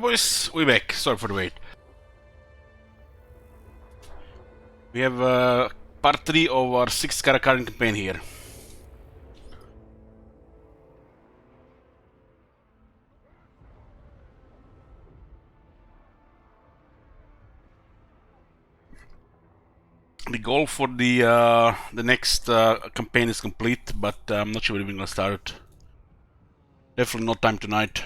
boys, we back. Sorry for the wait. We have part 3 of our 6th Karak campaign here. The goal for the next campaign is complete, but I'm not sure when we're gonna start it. Definitely not time tonight.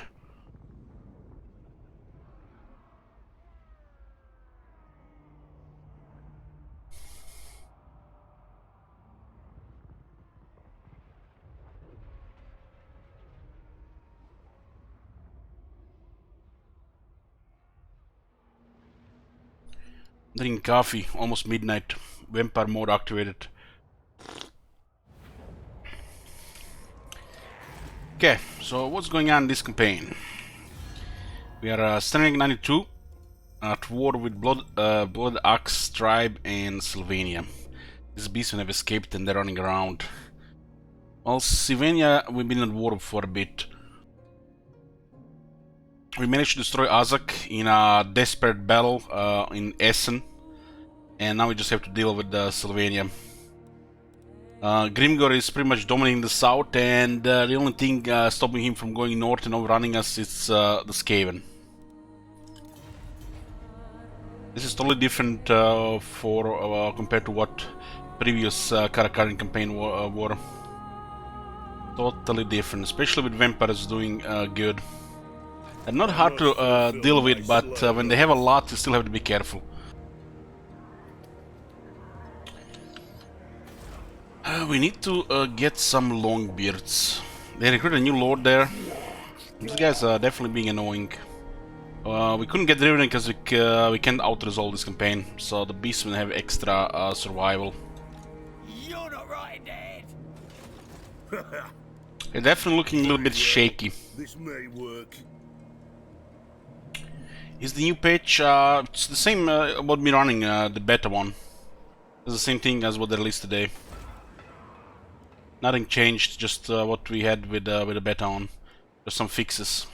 Drinking coffee, almost midnight. Vampire mode activated. Okay, so what's going on in this campaign? We are standing 92 at war with Blood Axe tribe and Sylvania. These beasts have escaped and they're running around. Well, Sylvania, we've been at war for a bit. We managed to destroy Azak in a desperate battle in Essen, and now we just have to deal with Sylvania. Grimgor is pretty much dominating the south, and the only thing stopping him from going north and overrunning us is the Skaven. This is totally different compared to what previous Karak campaign were. Totally different, especially with vampires doing good. They're not hard to deal with, but when they have a lot, you still have to be careful. We need to get some Longbeards. They recruited a new lord there. These guys are definitely being annoying. We couldn't get rid of them because we can't out-resolve this campaign, so the beastmen have extra survival. You're not right, Dad. They're definitely looking a little bit shaky. This may work. Is the new patch? It's the same about me running the beta one. It's the same thing as what they released today. Nothing changed, just what we had with the beta on. Just some fixes.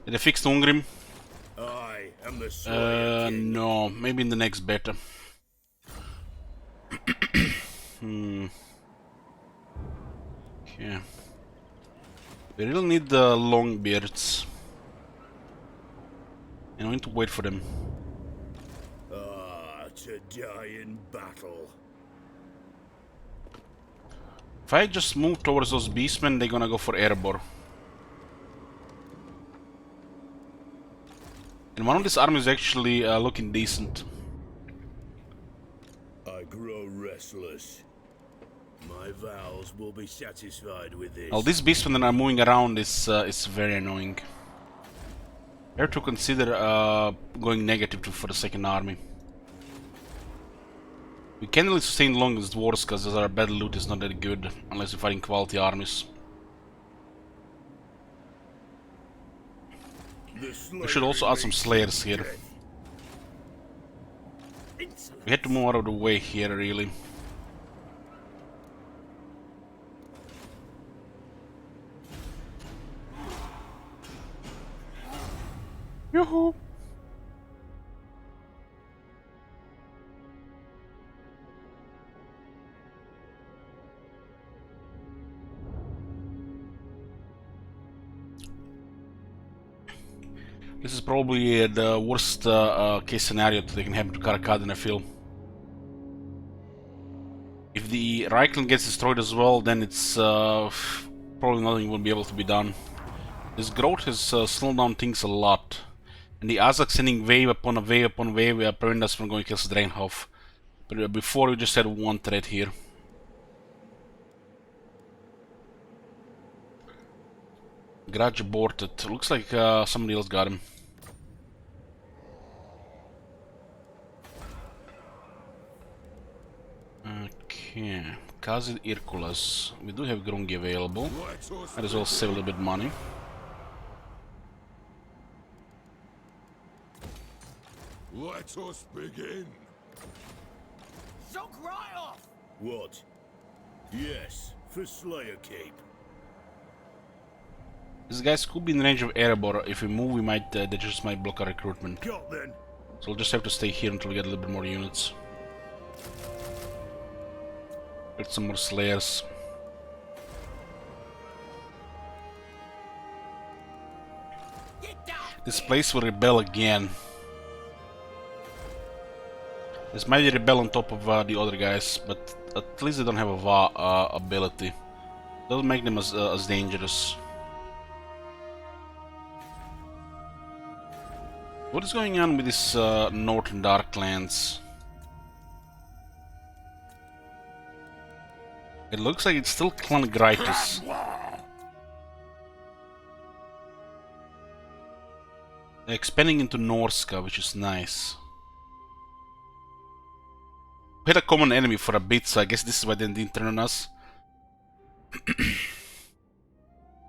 Did they fix the Ungrim? I am the Slayer King. No, maybe in the next beta. Okay. We really need the Longbeards. And we need to wait for them. To die in battle. If I just move towards those beastmen, they're gonna go for Erebor. And one of these armies is actually looking decent. I grow restless. My vows will be satisfied with this. Well, these beastmen that are moving around is very annoying. I have to consider going negative for the second army. We can't really sustain long as dwarves because our battle loot is not that good unless you're fighting quality armies. We should also add some slayers here. We had to move out of the way here, really. Yoo-hoo! This is probably the worst case scenario that can happen to Karak, I feel. If the Reichland gets destroyed as well, then it's probably nothing will be able to be done. This growth has slowed down things a lot. And the Azak sending wave upon a wave upon wave prevent us from going to Draenhof. But before we just had one threat here. Garage aborted. Looks like somebody else got him. Okay. Kazid Irkulas. We do have Grungi available. Might as well save a little bit of money. Let us begin. Shock right off. What? Yes, for Slayer Cape. These guys could be in range of Erebor. If we move, we might they just might block our recruitment. Got then. So we'll just have to stay here until we get a little bit more units. Get some more slayers. This place will rebel again. This might rebel on top of the other guys, but at least they don't have a Va ability. Doesn't make them as dangerous. What is going on with this Northern Darklands? It looks like it's still Clan Gritus. They're expanding into Norska, which is nice. We had a common enemy for a bit, so I guess this is why they didn't turn on us.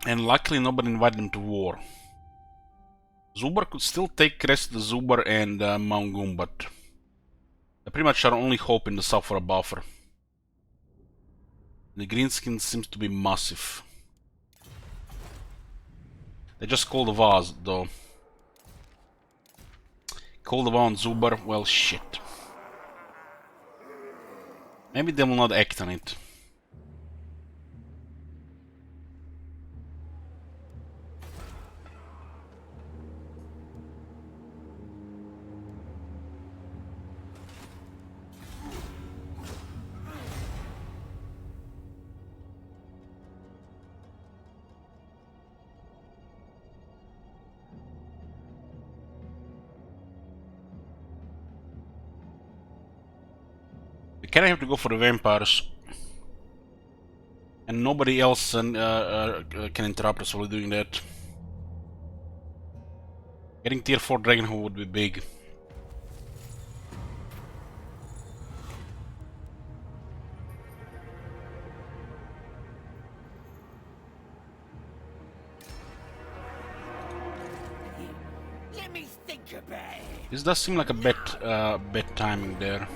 And luckily nobody invited them to war. Zubar could still take rest of the Zubar and Mount Goom, but they pretty much our only hope in the south for a buffer. The greenskin seems to be massive. They just called the vase though. Call the on Zubar, well shit. Maybe they will not act on it. We kinda have to go for the vampires. And nobody else can interrupt us while doing that. Getting tier 4 Dragonhood would be big. Let me think about it. This does seem like a bad timing there.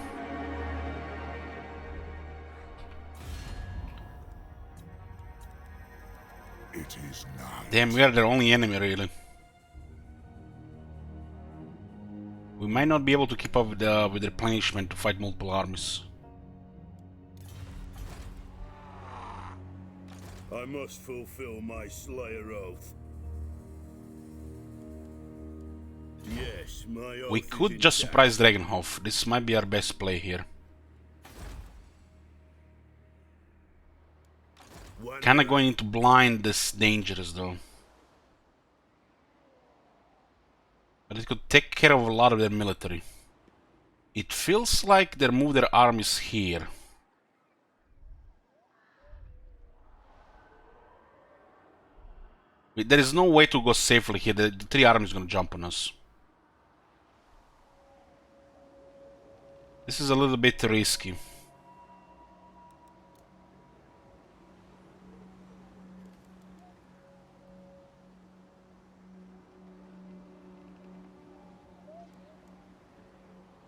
It is not. Damn, we are their only enemy, really. We might not be able to keep up with the replenishment to fight multiple armies. I must fulfill my Slayer oath. Yes, my oath. We could just surprise Dragonhof. This might be our best play here. Kinda going into blind is dangerous though. But it could take care of a lot of their military. It feels like they moved their armies here. There is no way to go safely here. The 3 armies are gonna jump on us. This is a little bit risky.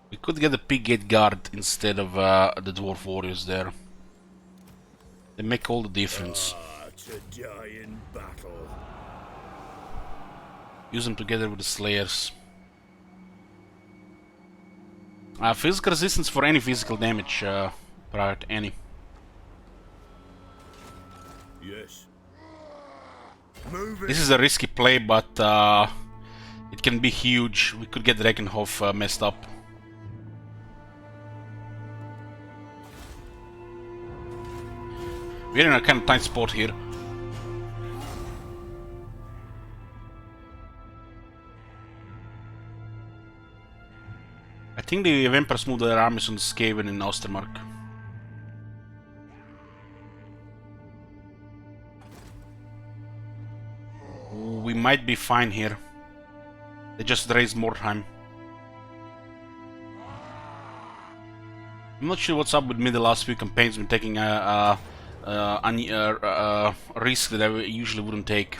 We could get the Pig Gate Guard instead of the Dwarf Warriors there. They make all the difference. To die in battle. Use them together with the Slayers. Physical resistance for any physical damage prior to any. Yes. Move This is a risky play, but it can be huge. We could get Dragonhof messed up. We're in a kind of tight spot here. I think the Vampires moved their armies on the Skaven in Ostermark. We might be fine here. They just raised more time. I'm not sure what's up with me the last few campaigns. Been taking a risk that I usually wouldn't take.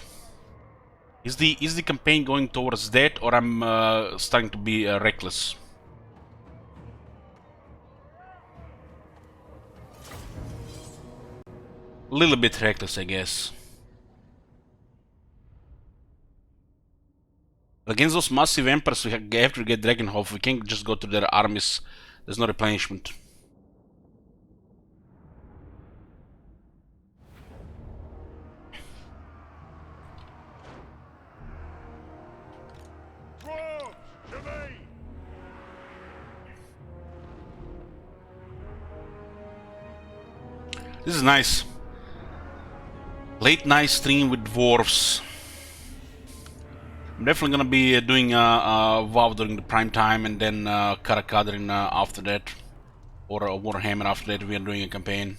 Is the campaign going towards that, or I'm starting to be reckless? A little bit reckless, I guess. Against those massive emperors, we have to get Dragonhof. We can't just go to their armies. There's no replenishment. This is nice. Late night stream with dwarves. I'm definitely gonna be doing WoW during the prime time, and then Karak Kadrin after that, or Warhammer after that. We are doing a campaign.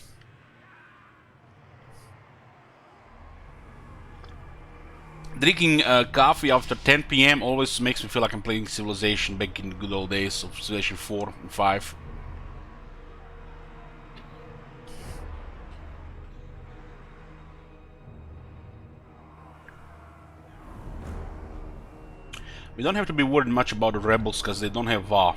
Drinking coffee after 10 p.m. always makes me feel like I'm playing Civilization back in the good old days of Civilization 4 and 5. We don't have to be worried much about the rebels because they don't have VA.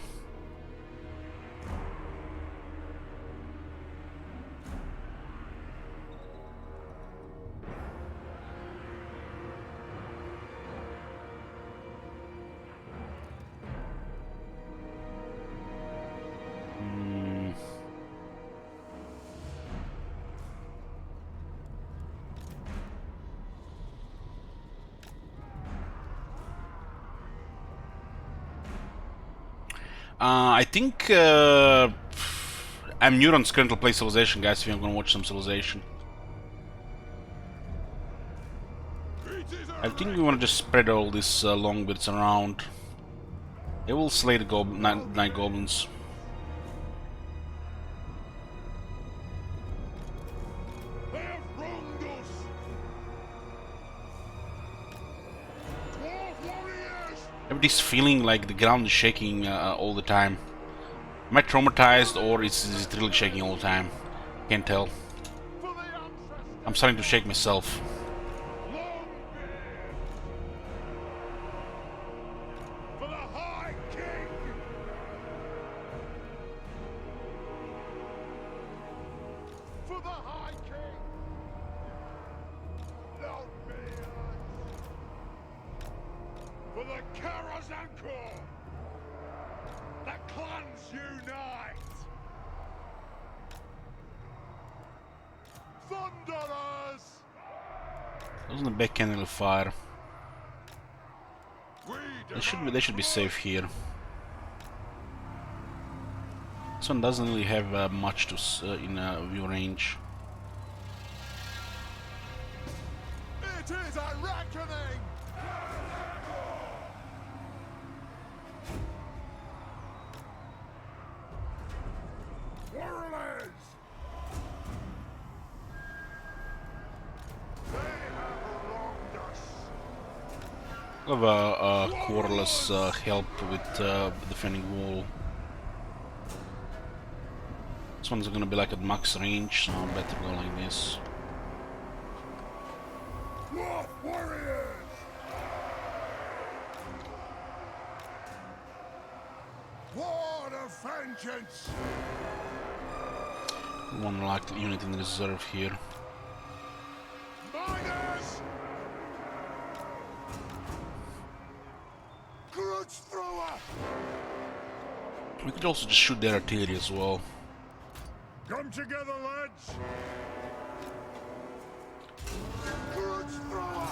I think I'm Neuron's currently play Civilization, guys, if you're gonna watch some Civilization. I think we wanna just spread all these long bits around. They will slay the night goblins. I have this feeling like the ground is shaking all the time. Am I traumatized, or is it really shaking all the time? Can't tell. I'm starting to shake myself. Those in the back cannon will fire. They should be safe here. This one doesn't really have much to in view range. It is a reckoning. Warriors! I'll have a Quarterless help with defending wall. This one's gonna be like at max range, so I better go like this. Warriors! War of vengeance! One like unit in reserve here. Miners! Crutch thrower! We could also just shoot their artillery as well. Come together, lads! Crutch thrower!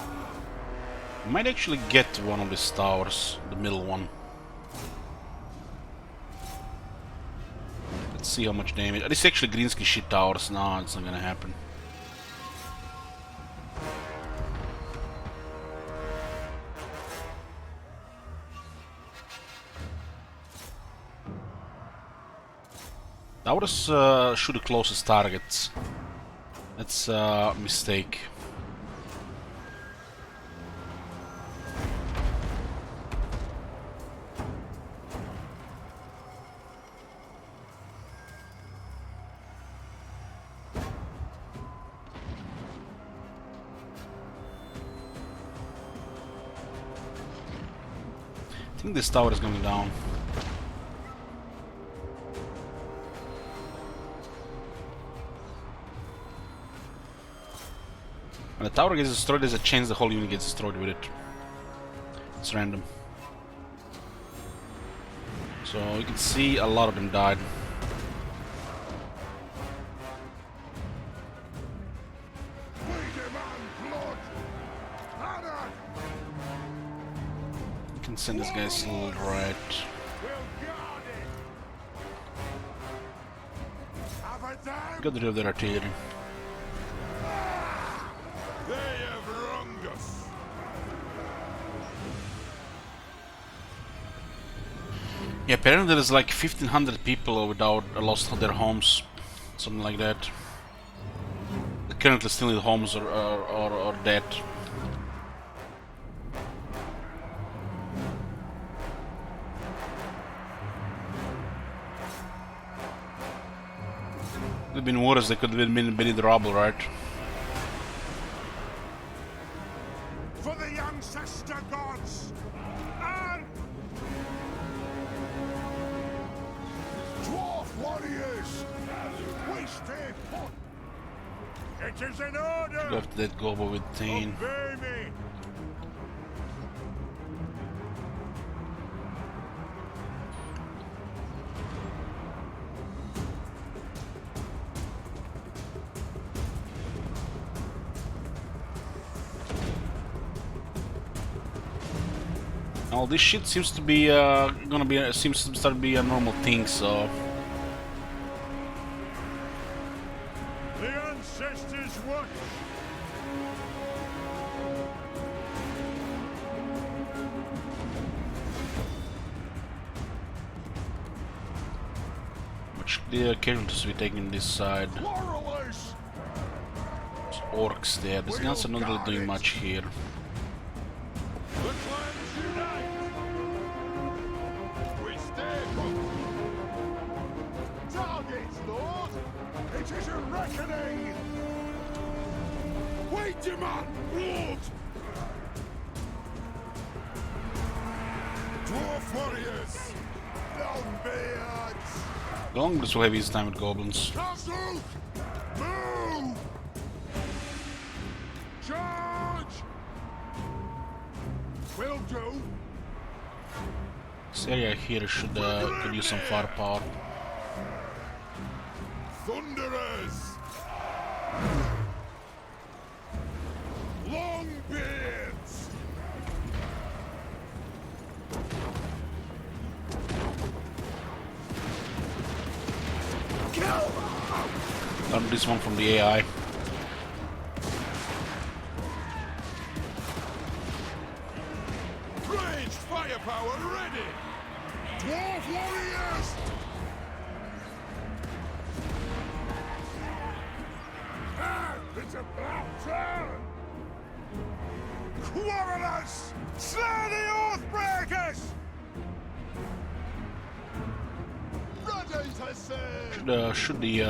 We might actually get one of these towers, the middle one. Let's see how much damage. This is actually Greensky shit towers. No, it's not gonna happen. Towers shoot the closest targets. That's a mistake. I think this tower is going down. When the tower gets destroyed, there's a chance the whole unit gets destroyed with it. It's random. So you can see a lot of them died. We demand blood. Karak, You can send this guy still right. we'll guard it. Have a dam. Got rid of their artillery. They have wronged us. Yeah, apparently there's like 1,500 people without lost their homes, something like that. They're currently still in homes or dead. It would have been worse. They could have been beneath rubble, right? For the ancestor gods. And dwarf warriors. We stay put. It is an order. Go after that gobo with Thane. Obey me. All this shit seems to be seems to start to be a normal thing. So The ancestors watch. much the casualties we taking this side. Quarrelers. There's orcs there. These guns are not really doing much here. The clans unite. We stay put. Targets, Lord. It is a reckoning. We demand blood. Dwarf warriors. Longbeards. Longbeards will have his time with goblins. Castle. Move. Charge. Will do. This area here should could use some firepower. Thunderers! Longbeards! Learn this one from the AI. Ranged firepower ready! Dwarf warriors! Ah, it's about turn! Quarrelers! Slay the Oathbreakers! Ready to serve! Shoot the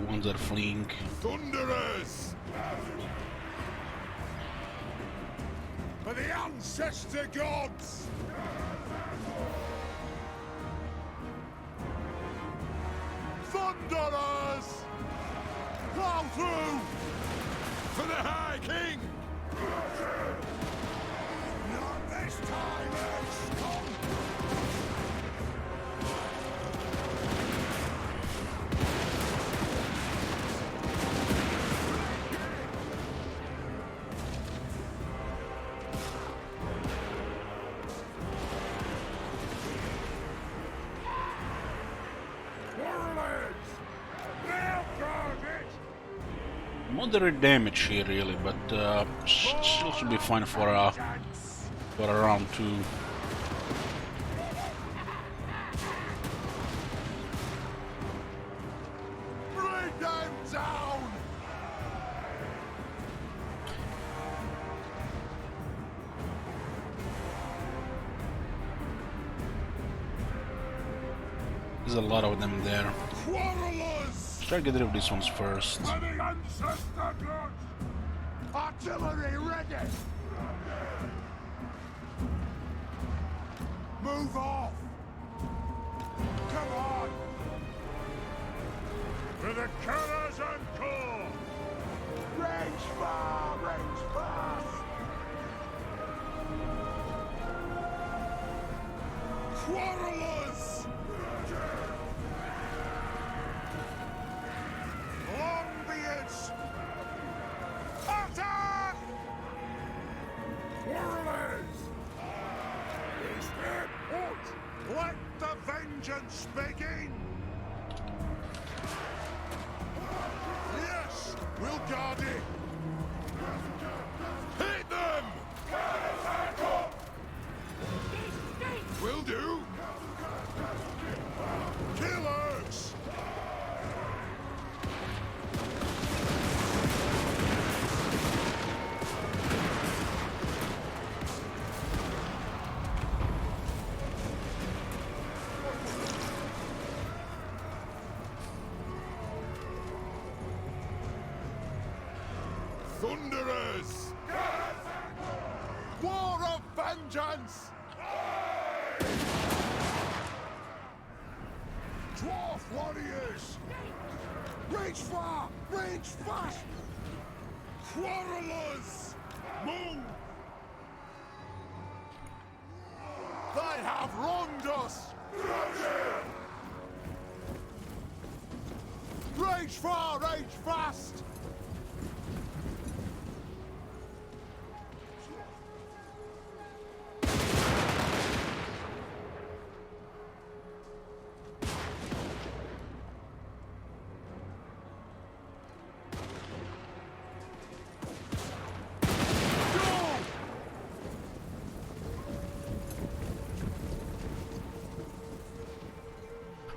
ones that are fleeing. Thunderers! For the ancestor gods! Thunderers! Plow through! For the High King! Not this time, Earthstone! Moderate damage here, really, but still should be fine for a round 2. Bring them down! There's a lot of them there. Quarrelers! Try to get rid of these ones first. For the ancestor gods! Artillery ready! Move off! Come on! For the colours and core! Range far! Range fast! Quarrelers! Longbeards! Attack! Quarrelers! Is there aught? Let the vengeance begin! Yes, we'll guard it! Hit them! Will do! Killers! Thunderers! War of vengeance! Dwarf warriors! Reach far! Reach fast! Quarrelers! Move! They have wronged us! Rage far! Rage fast!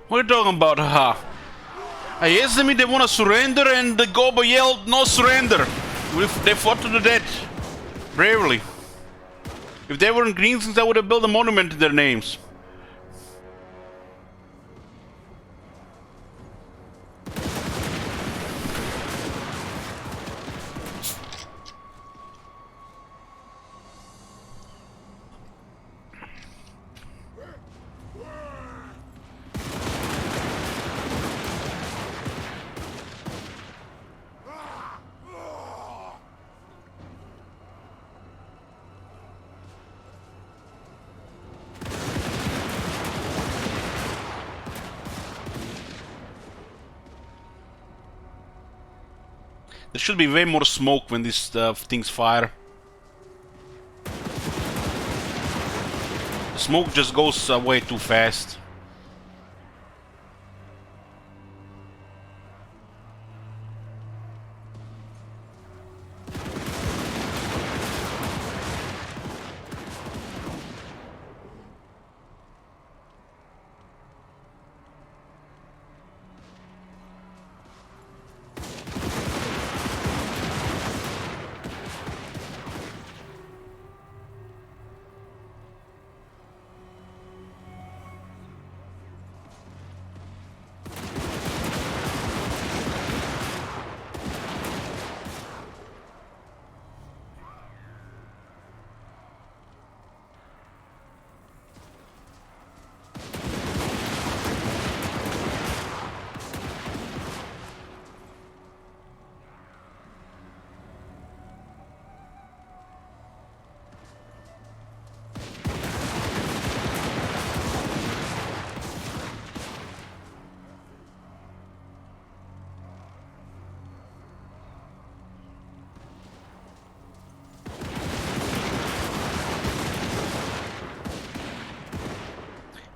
What are you talking about, haha? I asked them if they want to surrender, and the Gobo yelled, "No surrender!" They fought to the death. Bravely. If they were in Greensings, I would have built a monument to their names. There should be way more smoke when these things fire. The smoke just goes way too fast.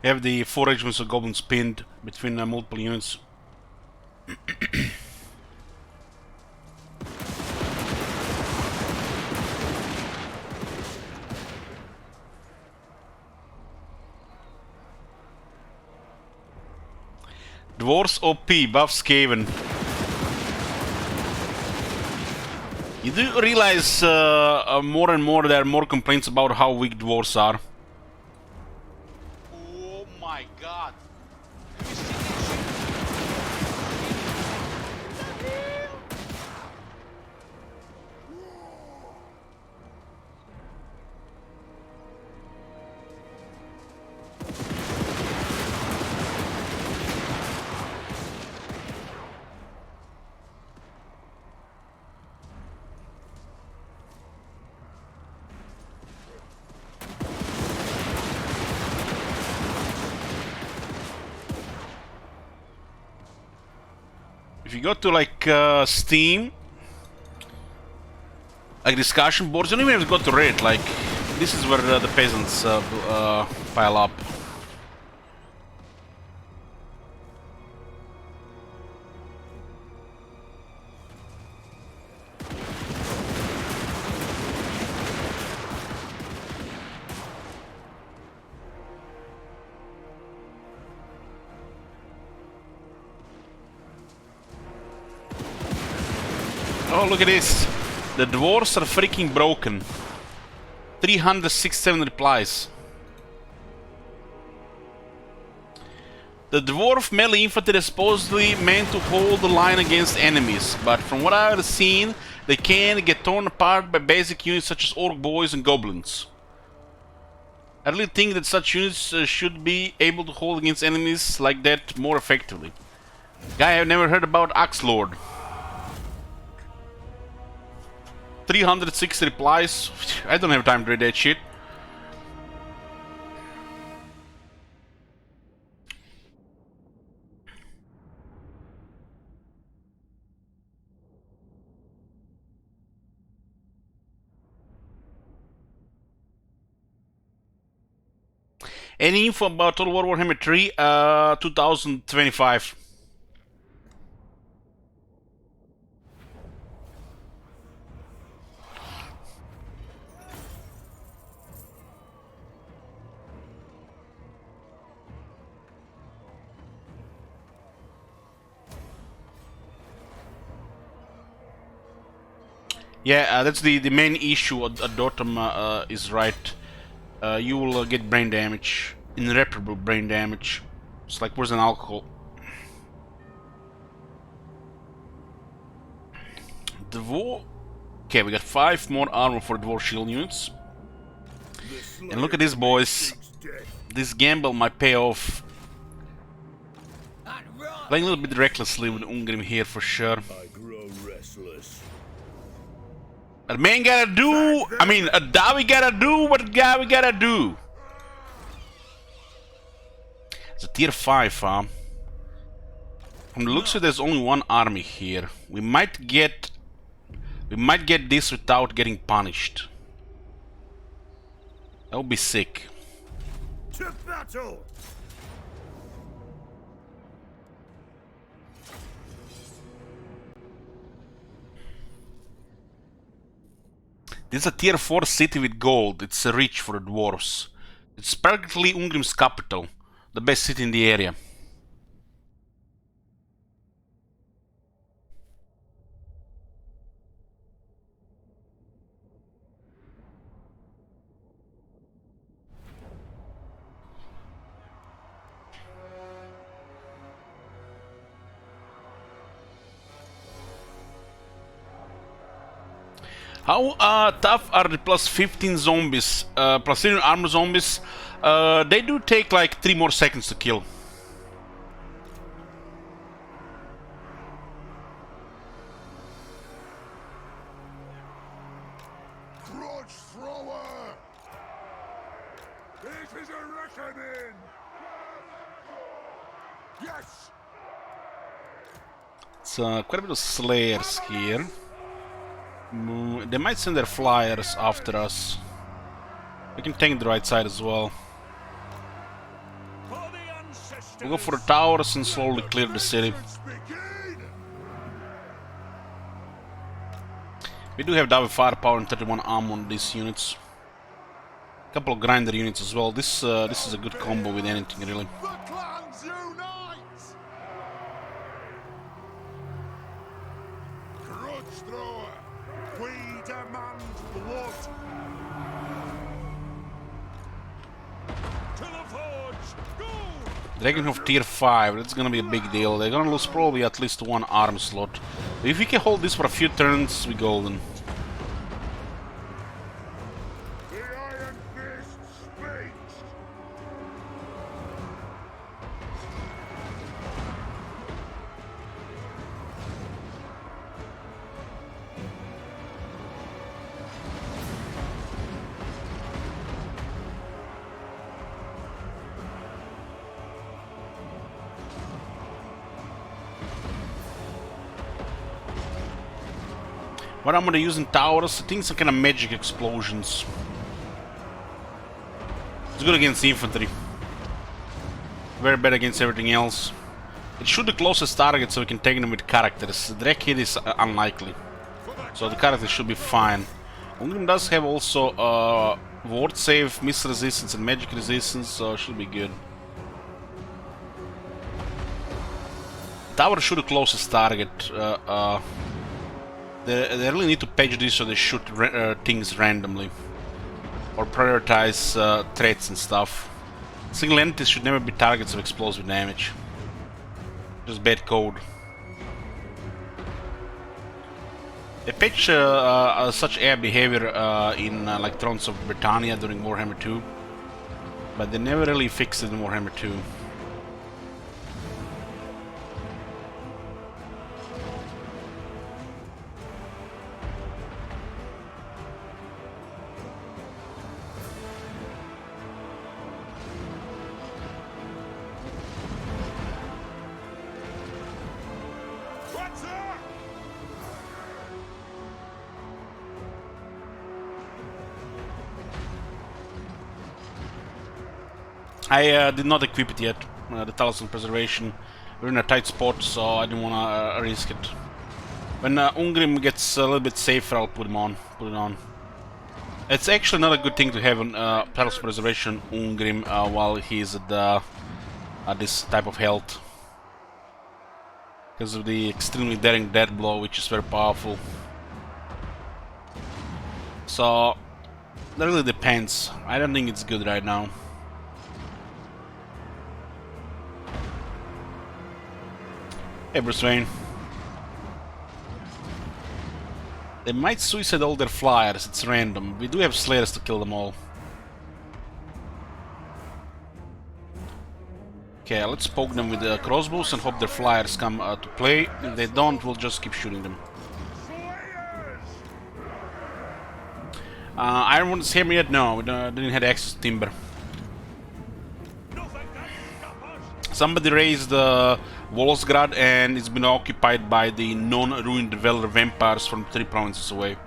You have the 4 regiments of goblins pinned between multiple units. Dwarves OP, buff Skaven. You do realize more and more there are more complaints about how weak dwarves are. Oh my god! Have you seen that shit? If you go to like Steam, like discussion boards, you don't even have to go to Reddit. Like this is where the peasants pile up. Oh, look at this. The dwarves are freaking broken. 367 replies. The dwarf melee infantry is supposedly meant to hold the line against enemies, but from what I've seen, they can get torn apart by basic units such as orc boys and goblins. I really think that such units should be able to hold against enemies like that more effectively. Guy I've never heard about, Axe Lord. 306 replies. I don't have time to read that shit. Any info about Total War Warhammer 3? 2025. Yeah, that's the main issue. Dotum is right. You will get brain damage, irreparable brain damage. It's like worse than alcohol. Dwarf. Okay, we got 5 more armor for dwarf shield units. And look at this, boys. This gamble might pay off. Playing a little bit recklessly with Ungrim here for sure. I grow restless. A man gotta do. I mean, a Davi gotta do what Davi gotta do. It's a tier 5, huh? From the looks of it, there's only one army here. We might get this without getting punished. That would be sick. To battle! This is a tier 4 city with gold. It's a reach for the dwarves. It's practically Ungrim's capital, the best city in the area. How tough are the plus 15 zombies? Plus 15 armor zombies? They do take like 3 more seconds to kill. Grudge thrower! It is a reckoning! Yes! It's quite a bit of slayers here. They might send their flyers after us. We can tank the right side as well. We'll go for the towers and slowly clear the city. We do have double firepower and 31 ammo on these units. A couple of grinder units as well. This is a good combo with anything really. The clans unite! Grudge thrower! We demand blood! To the forge! Go! Dragon of tier 5, that's gonna be a big deal. They're gonna lose probably at least 1 arm slot. But if we can hold this for a few turns, we're golden. The Iron Fist speaks! What I'm gonna use in towers, I think some kind of magic explosions. It's good against infantry. Very bad against everything else. It should the closest target so we can take them with characters. The Drek hit is unlikely. So the character should be fine. Ungrim does have also ward save, miss resistance and magic resistance, so it should be good. Tower should the closest target. They really need to patch this so they shoot things randomly. Or prioritize threats and stuff. Single entities should never be targets of explosive damage. Just bad code. They patch such air behavior in like Thrones of Britannia during Warhammer 2, but they never really fixed it in Warhammer 2. What's up? I did not equip it yet, the Talisman Preservation. We're in a tight spot, so I didn't want to risk it. When Ungrim gets a little bit safer, I'll put it on. It's actually not a good thing to have on Talisman Preservation Ungrim while he's at this type of health. Because of the extremely daring death blow, which is very powerful. So, that really depends. I don't think it's good right now. Hey, Bruce Wayne. They might suicide all their flyers, it's random. We do have slayers to kill them all. Okay, let's poke them with the crossbows and hope their flyers come to play. If they don't, we'll just keep shooting them. Iron One is here yet? No, we didn't have access to timber. Somebody raised Volsgrad and it's been occupied by the non-ruined Velar vampires from 3 provinces away.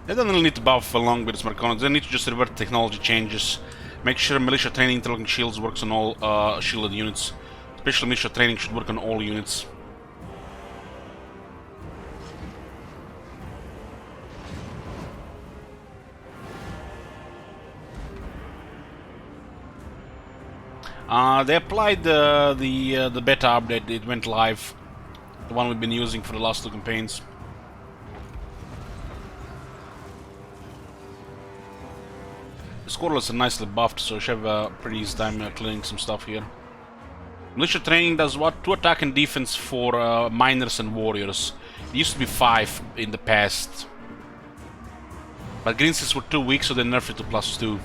They don't really need to buff along with the Smarconas, they need to just revert technology changes. Make sure militia training interlocking shields works on all shielded units. Special militia training should work on all units. They applied the beta update, it went live. The one we've been using for the last 2 campaigns. The scoreless are nicely buffed, so we should have a pretty easy time clearing some stuff here. Militia training does what? 2 attack and defense for miners and warriors. It used to be 5 in the past. But Greenses were too weak, so they nerfed it to +2.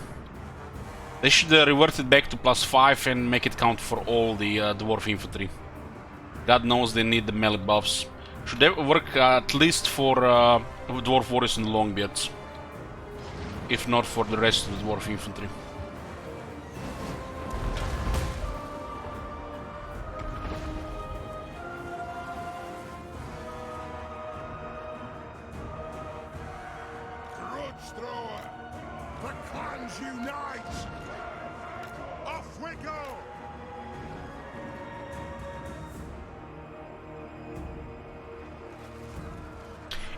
They should revert it back to +5 and make it count for all the dwarf infantry. God knows they need the melee buffs. Should they work at least for dwarf warriors and longbeards, if not for the rest of the dwarf infantry. Grudge thrower! The clans unite! Off we go!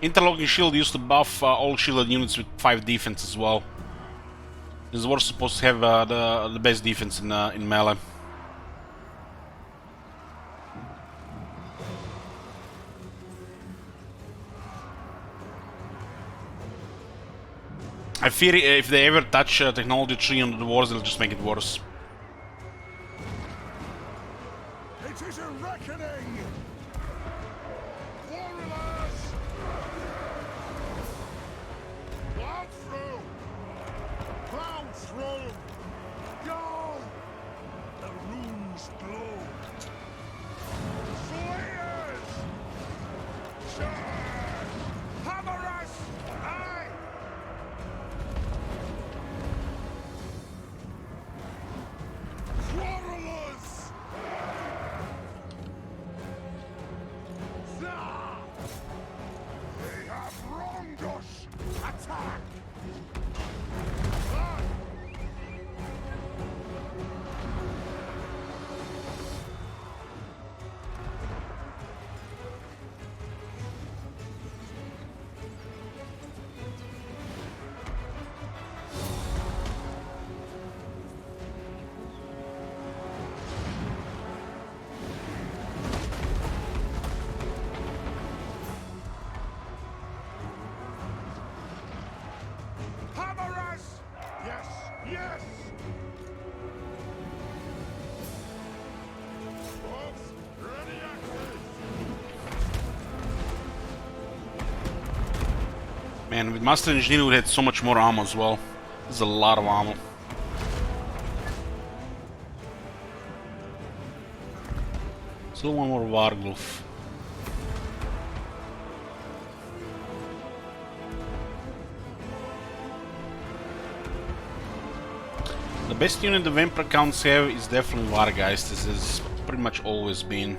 Interlocking shield used to buff all shielded units with 5 defense as well. This was supposed to have the best defense in melee. I fear if they ever touch technology tree on the wars, they'll just make it worse. It is a reckoning! Warriors! Plow through! Plow through! Go! The runes glow! Slayers! Charge! Hammer us! Aye! Man, with Master Engineer we had so much more ammo as well. There's a lot of ammo. Still one more Warglove. The best unit the Vampire Counts have is definitely Wargeist. This has pretty much always been.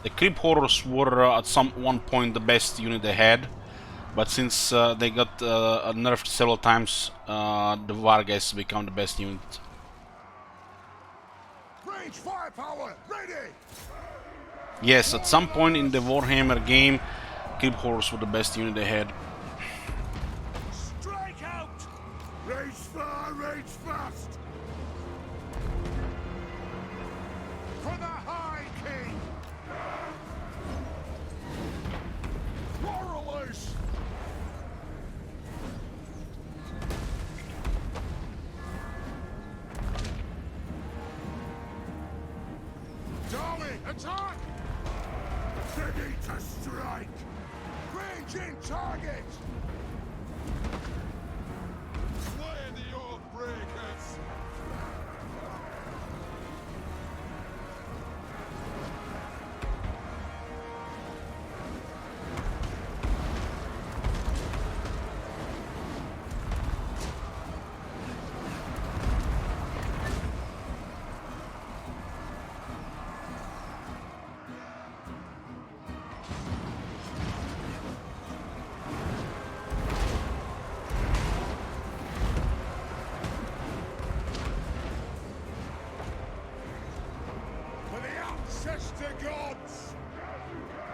The Creep Horrors were at one point the best unit they had, but since they got nerfed several times, the Wargeists become the best unit. Range firepower, ready! Yes, at some point in the Warhammer game, Creep Horrors were the best unit they had. Strike out! Rage far, rage fast! For the High King! Laurelers! Darwin, attack! Ready to strike! Range in target! Slay the Oathbreakers! For the ancestor gods!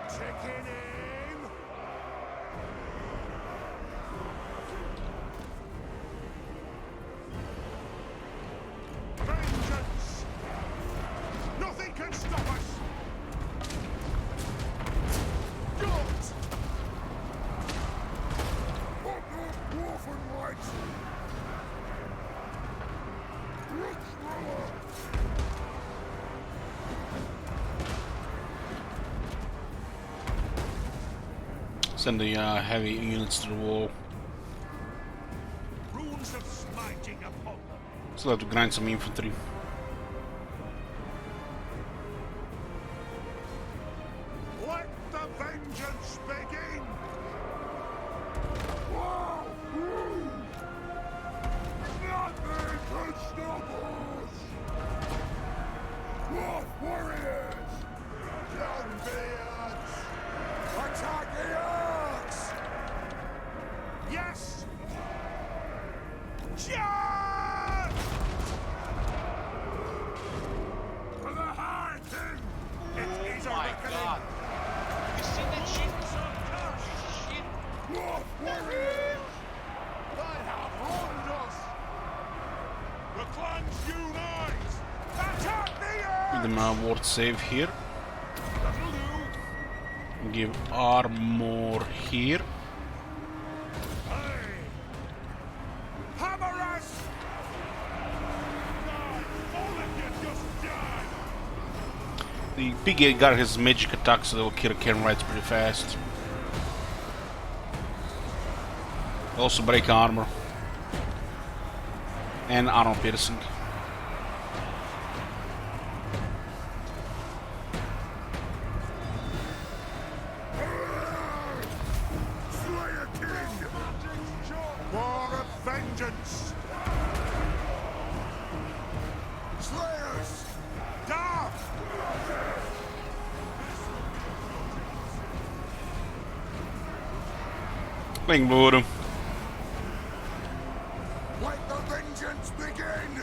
Checking in! Vengeance! Nothing can stop us! Guilt! Orphan rights! Send the heavy units to the wall. Runes of smiting upon them! Still have to grind some infantry. Let the vengeance begin! Whoa! Nothing can stop us! Wolf warriors! Gunbeards! Attack the orcs! Yes! Charge! For the High King! It is a reckoning! You see that shit? Shit. Wolf warriors! They have wronged us! The clans unite! Attack the Give them a ward save here. That'll do! Give armor here. Hey! Hammer us! Die! All of you just die! The big guy has magic attacks, so they'll kill Cairn Rights pretty fast. Also break armor. And armor piercing. Slayer King! War of vengeance! Slayers! Down! Playing Voodoo. Let the vengeance begin!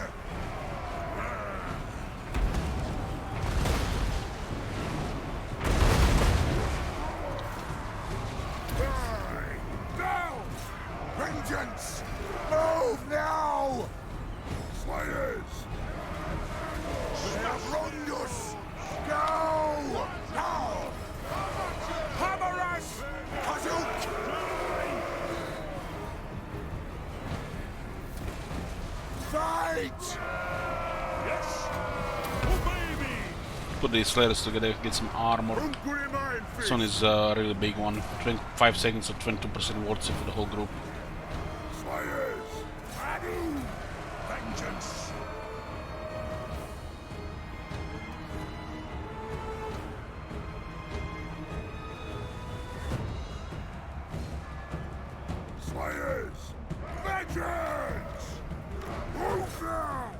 Aye. Now! Vengeance! Move now! Slayers! They have wronged us! Go! Now! Hammer us! Kazook! it! Yes! Obey me! Put these slayers together, get some armor. Hungry mind This one is a really big one. 25 seconds or 22% worth it for the whole group. Slayers! Adu! Vengeance! Slayers! Vengeance! Move now!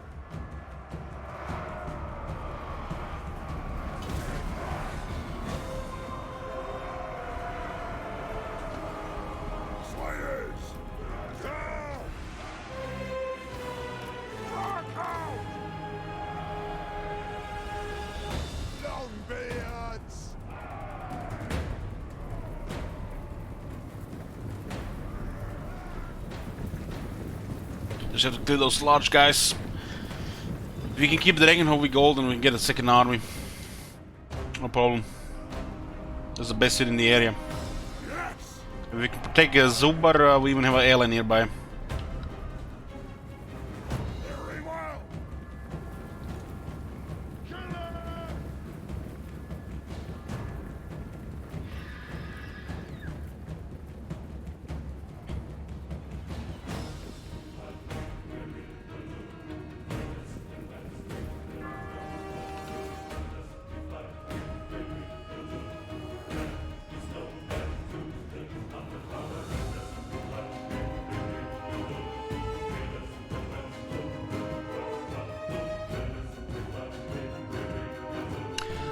Slayers! Down! Dark out! Longbeards! Just have to kill those large guys. If we can keep the Dragon we gold and we can get a second army. No problem. That's the best city in the area. Yes! If we can protect Zubar, we even have an airline nearby. Very well!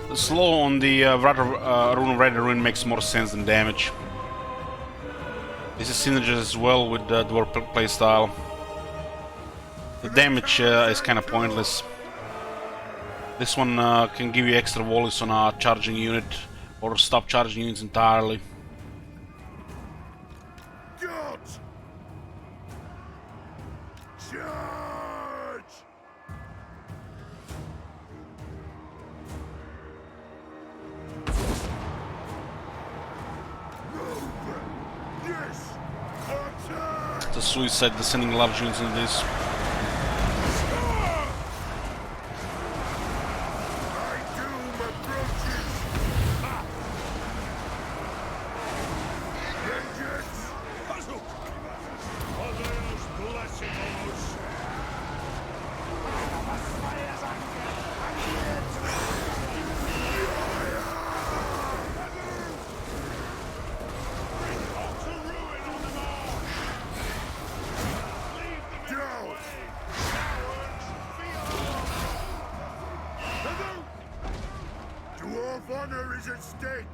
The slow on the Rune of Red Ruin makes more sense than damage. This is synergized as well with the Dwarf playstyle. The damage is kind of pointless. This one can give you extra volleys on a charging unit or stop charging units entirely. God! Charge! Yes! Attack! It's a suicide descending large units in this. My doom approaches! Vengeance! Puzzle! Others blessing us! To ruin on the march! Leave them in Down! the way! Cowards! Fear! Dwarf honor is at stake!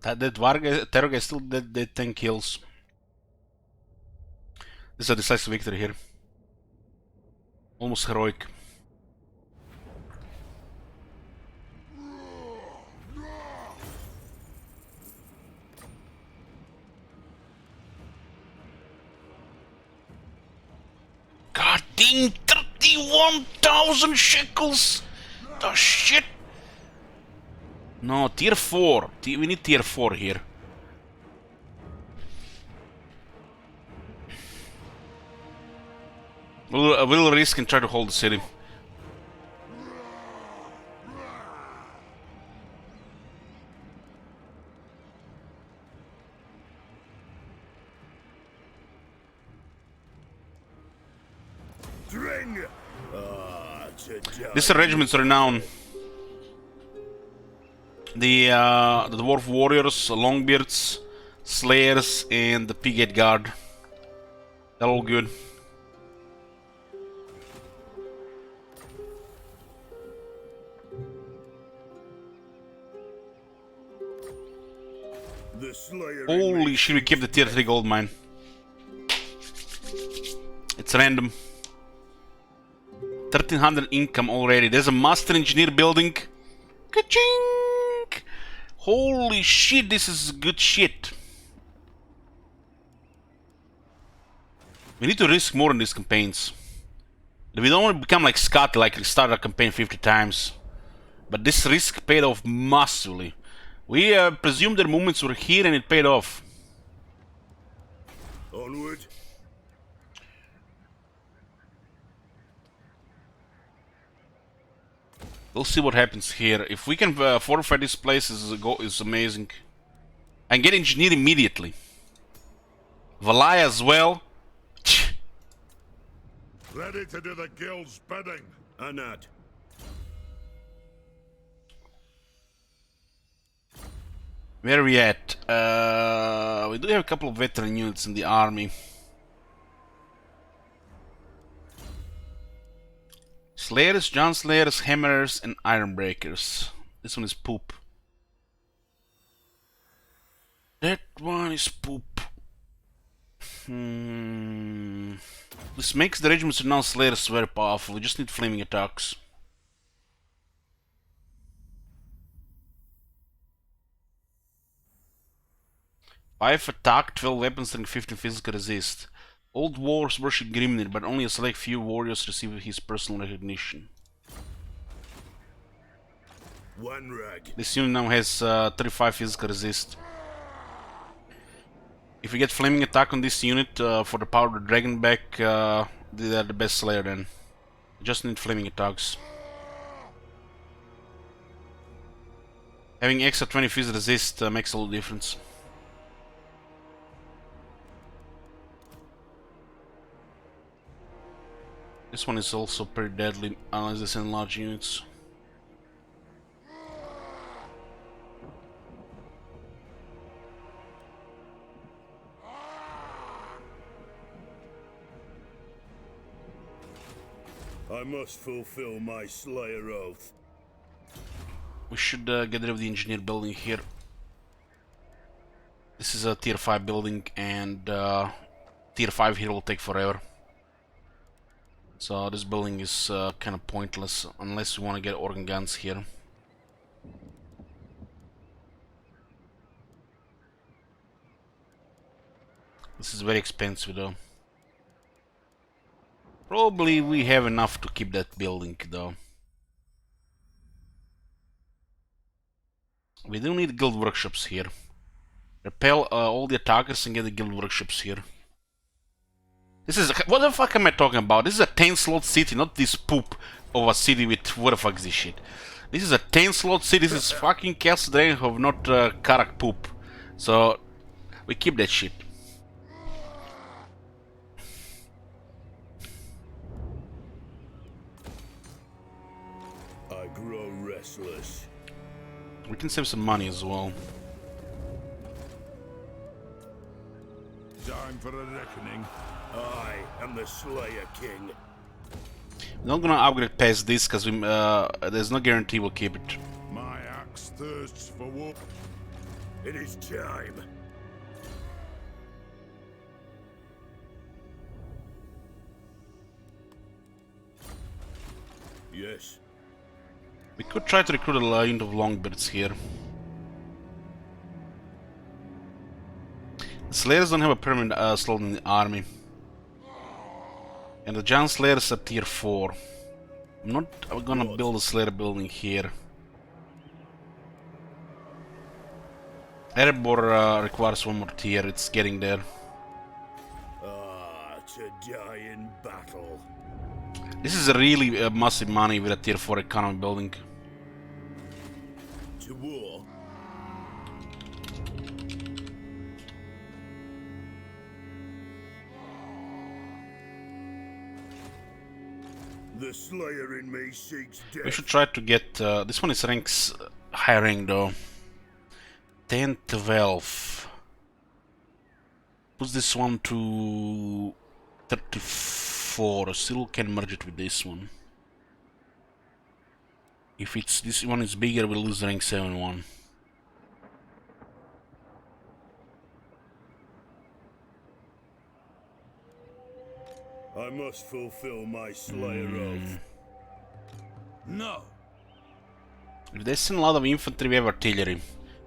That Terror guy still did 10 kills. This is a decisive victory here. Almost heroic. God dang, 31,000 shekels! The shit! No, tier 4. We need tier 4 here. We'll risk and try to hold the city. Dring! Ah, to die. This regiment's renowned. The Dwarf Warriors, Longbeards, Slayers, and the Pigate Guard. They're all good. The Slayer Holy shit, we kept the tier 3 gold mine. It's random. 1300 income already. There's a master engineer building. Ka-ching! Holy shit, this is good shit. We need to risk more in these campaigns. We don't want to become like Scott, like start a campaign 50 times. But this risk paid off massively. We presumed their movements were here and it paid off. Onward. We'll see what happens here. If we can fortify this place, is amazing. And get engineered immediately. Valaya as well. Ready to do the guild's bidding. Anat. Where are we at? We do have a couple of veteran units in the army. Slayers, John Slayers, Hammerers, and Ironbreakers. This one is poop. That one is poop. This makes the regiments of non-Slayers very powerful. We just need flaming attacks. Five attack, 12 weapons, and 15 physical resist. Old wars worship Grimnir, but only a select few warriors receive his personal recognition. One rag. This unit now has 35 physical resist. If we get flaming attack on this unit for the power of the dragon back, they are the best slayer then. Just need flaming attacks. Having extra 20 physical resist makes a lot of difference. This one is also pretty deadly unless they send large units. I must fulfill my Slayer oath. We should get rid of the engineer building here. This is a tier 5 building and tier 5 here will take forever. So this building is kind of pointless unless we want to get organ guns here. This is very expensive though. Probably we have enough to keep that building though. We do need guild workshops here. Repel all the attackers and get the guild workshops here. This is what the fuck am I talking about? This is a 10-slot city, not this poop of a city with what the fuck is this shit. This is a 10-slot city. This is fucking Castle Dragonhof, not Karak poop. So we keep that shit. I grow restless. We can save some money as well. Time for a reckoning. I am the Slayer King. We're not gonna upgrade past this because there's no guarantee we'll keep it. My axe thirsts for war. It is time. Yes. We could try to recruit a line of Longbeards here. The Slayers don't have a permanent slot in the army. And the Giant Slayers are tier 4. I'm not gonna build a Slayer building here. Erebor requires one more tier, it's getting there. Ah, to die in battle. This is a really massive money with a tier 4 economy building. To war. The Slayer in me seeks death. We should try to get... this one is ranks high rank though. 10, 12. Push this one to 34. Still can merge it with this one. If it's this one is bigger, we'll lose rank 7 one. I must fulfill my Slayer oath. No. If they send a lot of infantry, we have artillery.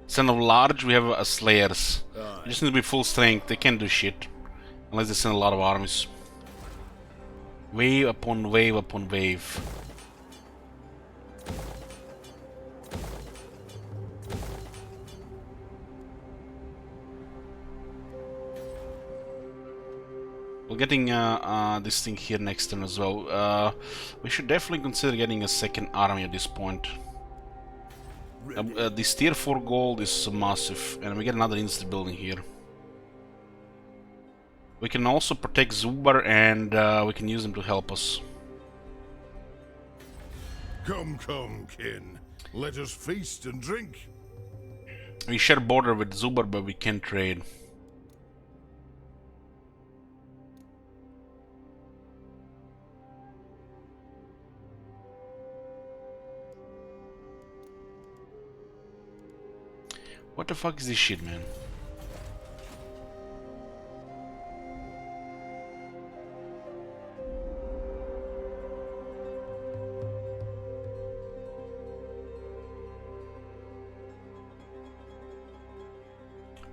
Send a large, we have slayers. Aye. They just need to be full strength. They can't do shit unless they send a lot of armies. Wave upon wave upon wave. We're getting this thing here next turn as well. We should definitely consider getting a second army at this point. This tier 4 gold is massive, and we get another instant building here. We can also protect Zubar, and we can use them to help us. Come, come, kin. Let us feast and drink. We share border with Zubar, but we can't trade. What the fuck is this shit, man?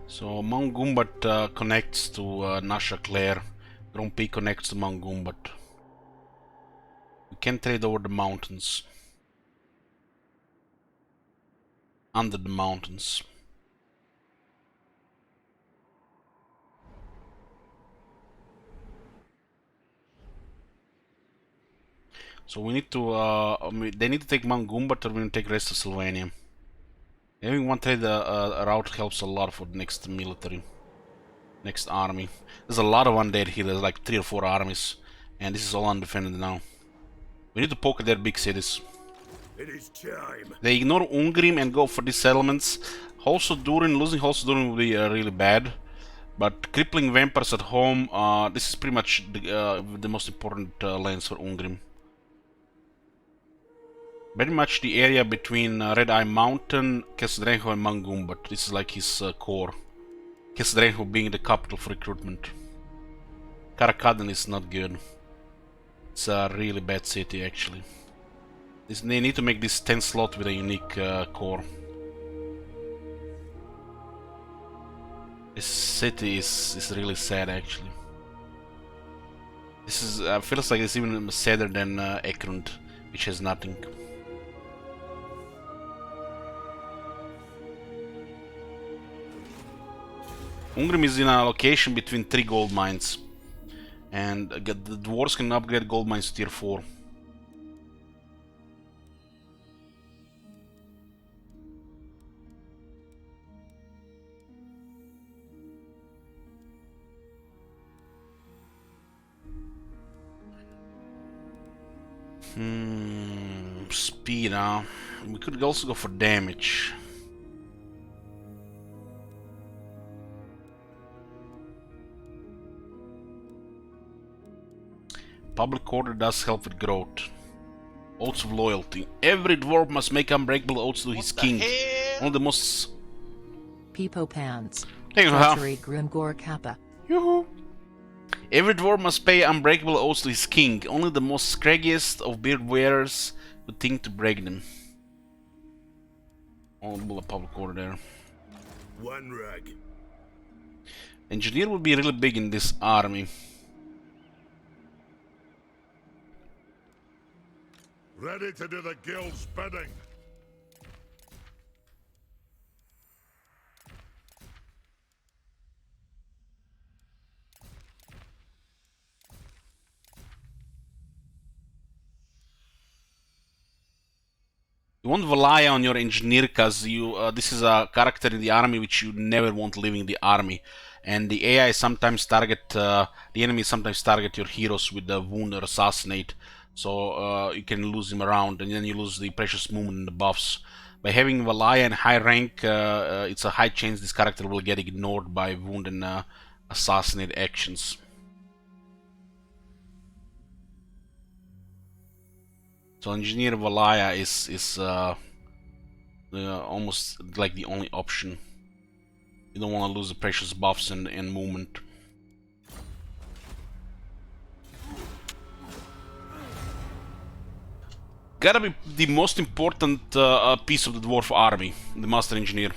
So Mount Gumbat connects to Nasha Claire. Grompi connects to Mount Gumbat. We can trade over the mountains. Under the mountains. So we need to, they need to take Mount Gumbat, or we need to take rest of Sylvania. Having one trade route helps a lot for the next military, next army. There's a lot of undead here. There's like 3 or 4 armies, and this is all undefended now. We need to poke their big cities. It is time. They ignore Ungrim and go for these settlements. Holso-Durin, losing Holso-Durin will be really bad. But crippling vampires at home, this is pretty much the most important lands for Ungrim. Very much the area between Red Eye Mountain, Kesdrenho and Mount Gumbat. This is like his core. Kesdrenho being the capital for recruitment. Karak is not good. It's a really bad city actually. They need to make this 10 slot with a unique core. This city is really sad actually. This is feels like it's even sadder than Ekrund, which has nothing. Ungrim is in a location between 3 gold mines, and the dwarves can upgrade gold mines to tier 4. Speed, huh? We could also go for damage. Public order does help with growth. Oaths of loyalty. Every dwarf must make unbreakable oaths to his king. One of the most... Peepo Pants. There you go. Treachery Grimgor Kappa. Yoo-hoo. Every dwarf must pay unbreakable oaths to his king. Only the most scraggiest of beard wearers would think to break them. All public order there. One rag. Engineer would be really big in this army. Ready to do the guild's bidding. You won't rely on your engineer because this is a character in the army which you never want living in the army, and the AI sometimes target the enemy sometimes target your heroes with the wound or assassinate, so you can lose him around, and then you lose the precious movement and the buffs. By having Valaya in high rank, it's a high chance this character will get ignored by wound and assassinate actions. So Engineer Valaya is almost like the only option. You don't want to lose the precious buffs and movement. Gotta be the most important piece of the dwarf army, the Master Engineer.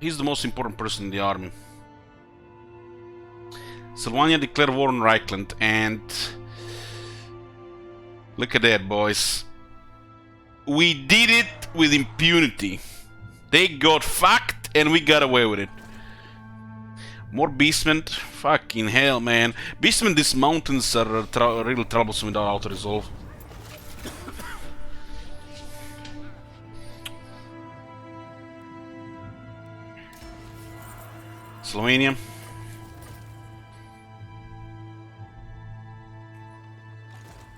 He's the most important person in the army. Sylvania declared war on Reichland, and look at that, boys. We did it with impunity. They got fucked and we got away with it. More beastmen? Fucking hell, man. Beastmen, these mountains are really troublesome without auto-resolve. Slovenia.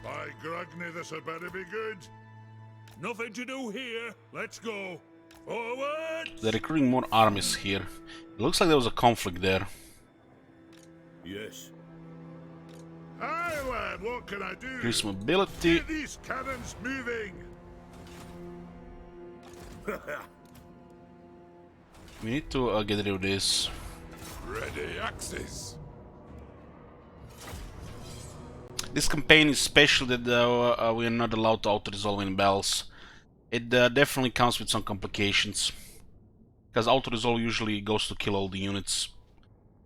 By Grugny, this had better be good. Nothing to do here. Let's go. Forward! They're recruiting more armies here. It looks like there was a conflict there. Yes. Aye, lad, what can I do? Increase mobility. Get these cannons moving! We need to get rid of this. Ready axes. This campaign is special that we are not allowed to auto-resolve any battles. It definitely comes with some complications. Because auto-resolve usually goes to kill all the units.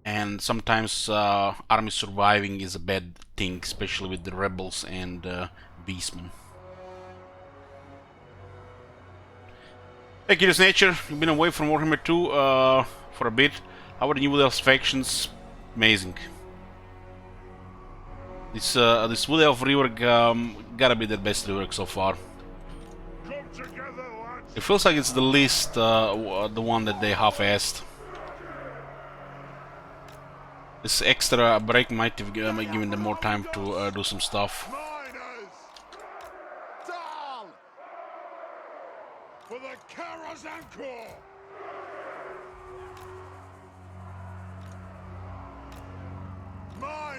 And sometimes army surviving is a bad thing, especially with the rebels and beastmen. Hey, Curious Nature, you've been away from Warhammer 2 for a bit. How are the New Wood Elves factions? Amazing. This Wood Elf rework gotta be the best rework so far. Come together, lads. It feels like it's the least the one that they half-assed. This extra break might have given them more time to do some stuff. Miners! Down! For the Karazanko!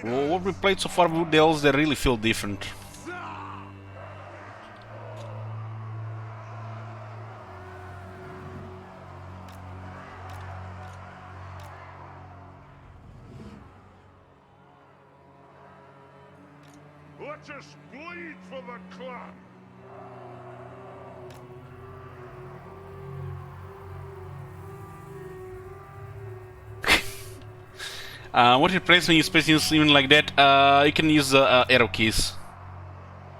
Well, what we played so far with Wood Elves, they really feel different. Let us bleed for the clan! What it plays when you space use even like that? You can use arrow keys.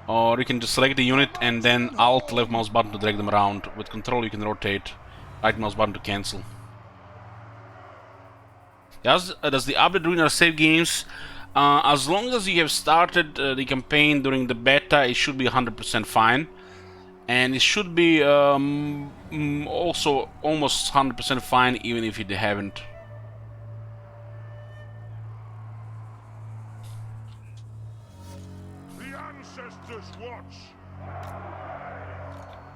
Or you can just select the unit and then Alt left mouse button to drag them around. With control you can rotate, right mouse button to cancel. Does the update ruin our save games? As long as you have started the campaign during the beta, it should be 100% fine. And it should be also almost 100% fine even if you haven't. The ancestors watch!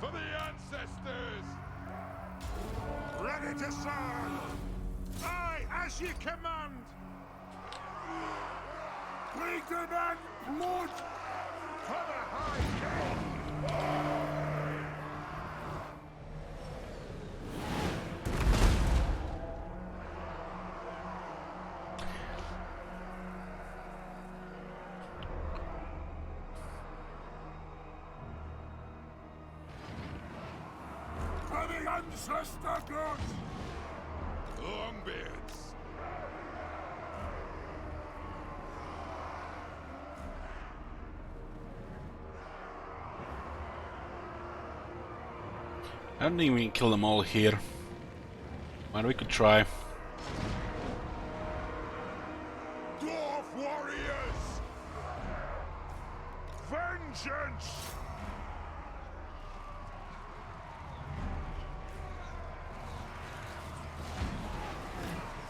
For the ancestors! Ready to serve! Aye, as you command! Bring them in blood! For the High King! For the ancestor gods! Longbeards! I don't think we can kill them all here. But we could try. Dwarf warriors! Vengeance!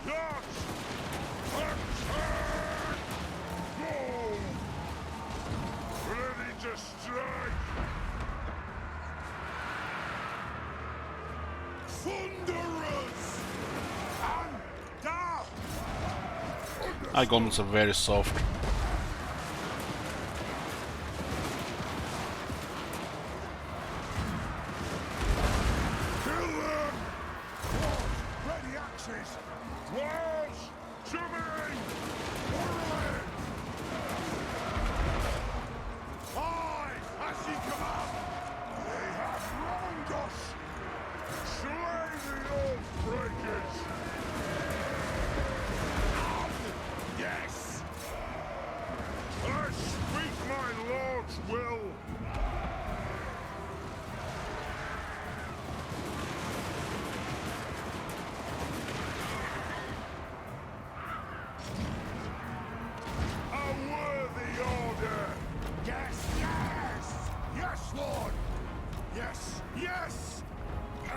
Yes! Attack! Go! Ready to strike! Thunderers! And down! Our goblins are very soft. Kill them! Ready axes! Dwarves! To me! Forward! Aye! As ye command! They have wronged us! Slay the oath breakers! Yes!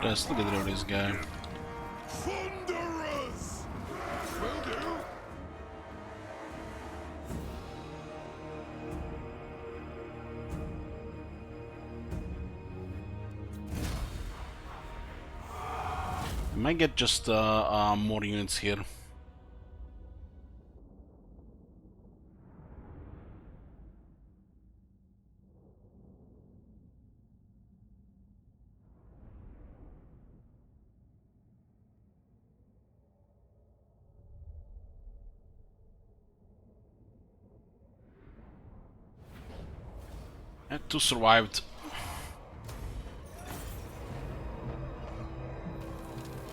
Let's look at rid of this guy. Thunderers! Will do. I might get just more units here. Two survived.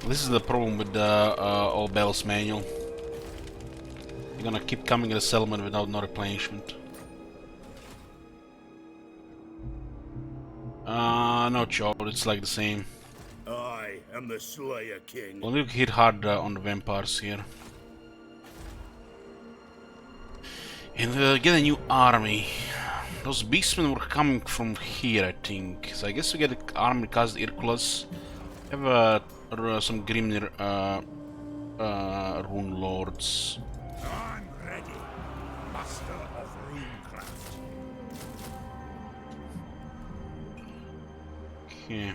This is the problem with the All Bells manual. You're gonna keep coming to the settlement without no replenishment. No child, it's like the same. I am the Slayer King. Well, we hit hard on the vampires here. And get a new army. Those beastmen were coming from here, I think. So I guess we get an army cast Irkulas. We have some Grimnir rune lords. I'm ready, master of runecraft. Okay.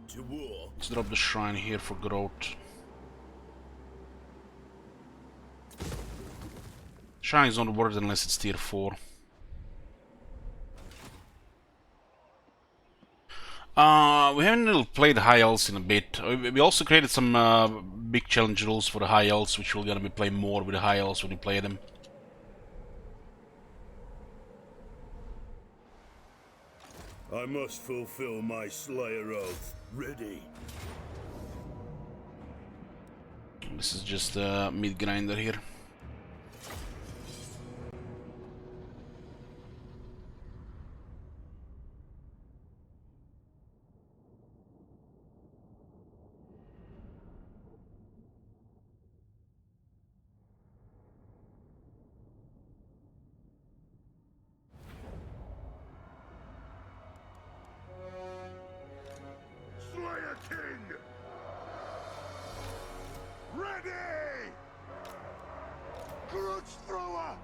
To war. Let's drop the shrine here for growth. Shrine is not worth unless it's tier 4. We haven't really played high elves in a bit. We also created some big challenge rules for the high elves, which we're gonna be playing more with the high elves when we play them. I must fulfill my Slayer oath. Ready. This is just a meat grinder here. Slayer King! Ready! Grudge Thrower!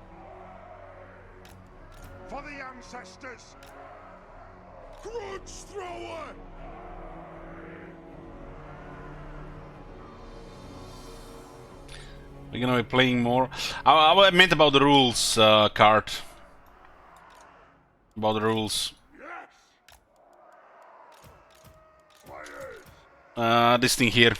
For the ancestors! Grudge Thrower! We're gonna be playing more. I meant about the rules card. About the rules. Yes! Slayers! This thing here.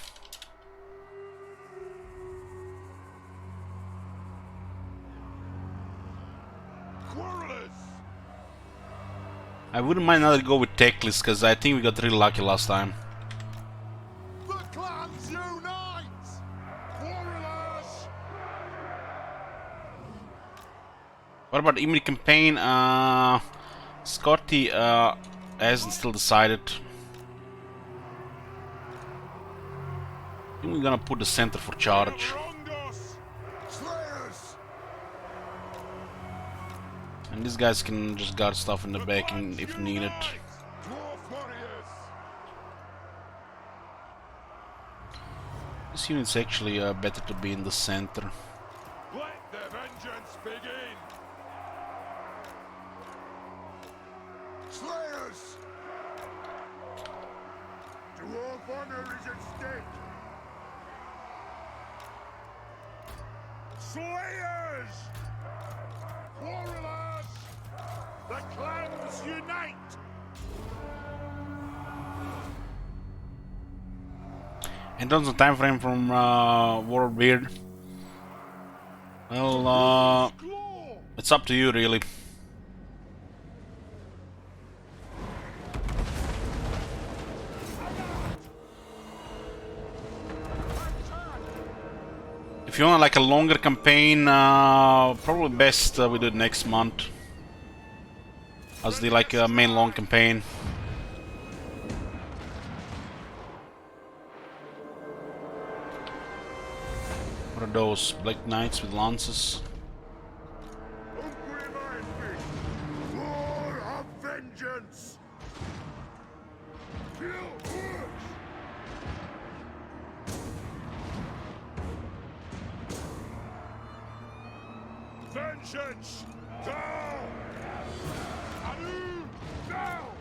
Quarrelers! I wouldn't mind another go with Techless, because I think we got really lucky last time. The clans unite! Quarrelers! What about Imri campaign? Scotty hasn't still decided. I think we're gonna put the center for charge. Wronged us! Slayers! And these guys can just guard stuff in the back if needed. Dwarf warriors! This unit's actually better to be in the center. Let the vengeance begin! Slayers! Dwarf honor is at stake! Slayers! Quarrelers! The clans unite! In terms of time frame from War of Beard, well, it's up to you really. If you want like a longer campaign, probably best we do it next month as the like main long campaign. What are those black knights with lances? War of vengeance! Kill orcs! Vengeance! Down! Anu! Down!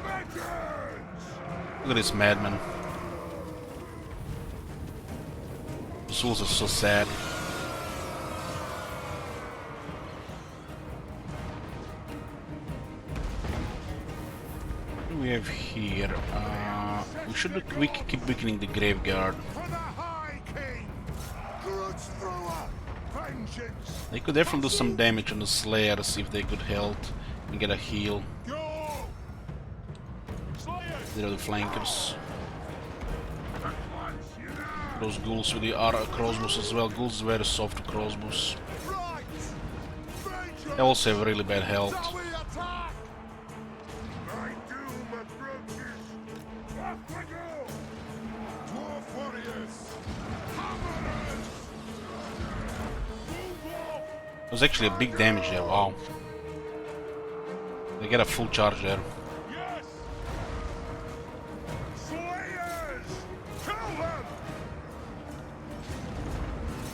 Vengeance! Look at this madman. The souls are so sad. What do we have here? We should keep weakening the graveyard. For the High King! Grudge thrower! Vengeance! They could definitely do some damage on the Slayers if they could help and get a heal. Go! Slayers! They're the flankers. Those ghouls with the crossbows as well. Ghouls very soft crossbows. Right! Vengeance! They also have really bad health. Shall we attack? My doom approaches! Off we go! Dwarf warriors! Hammerers! Move off! There's actually a big damage there, wow. They get a full charge there. Yes! Slayers! Kill them!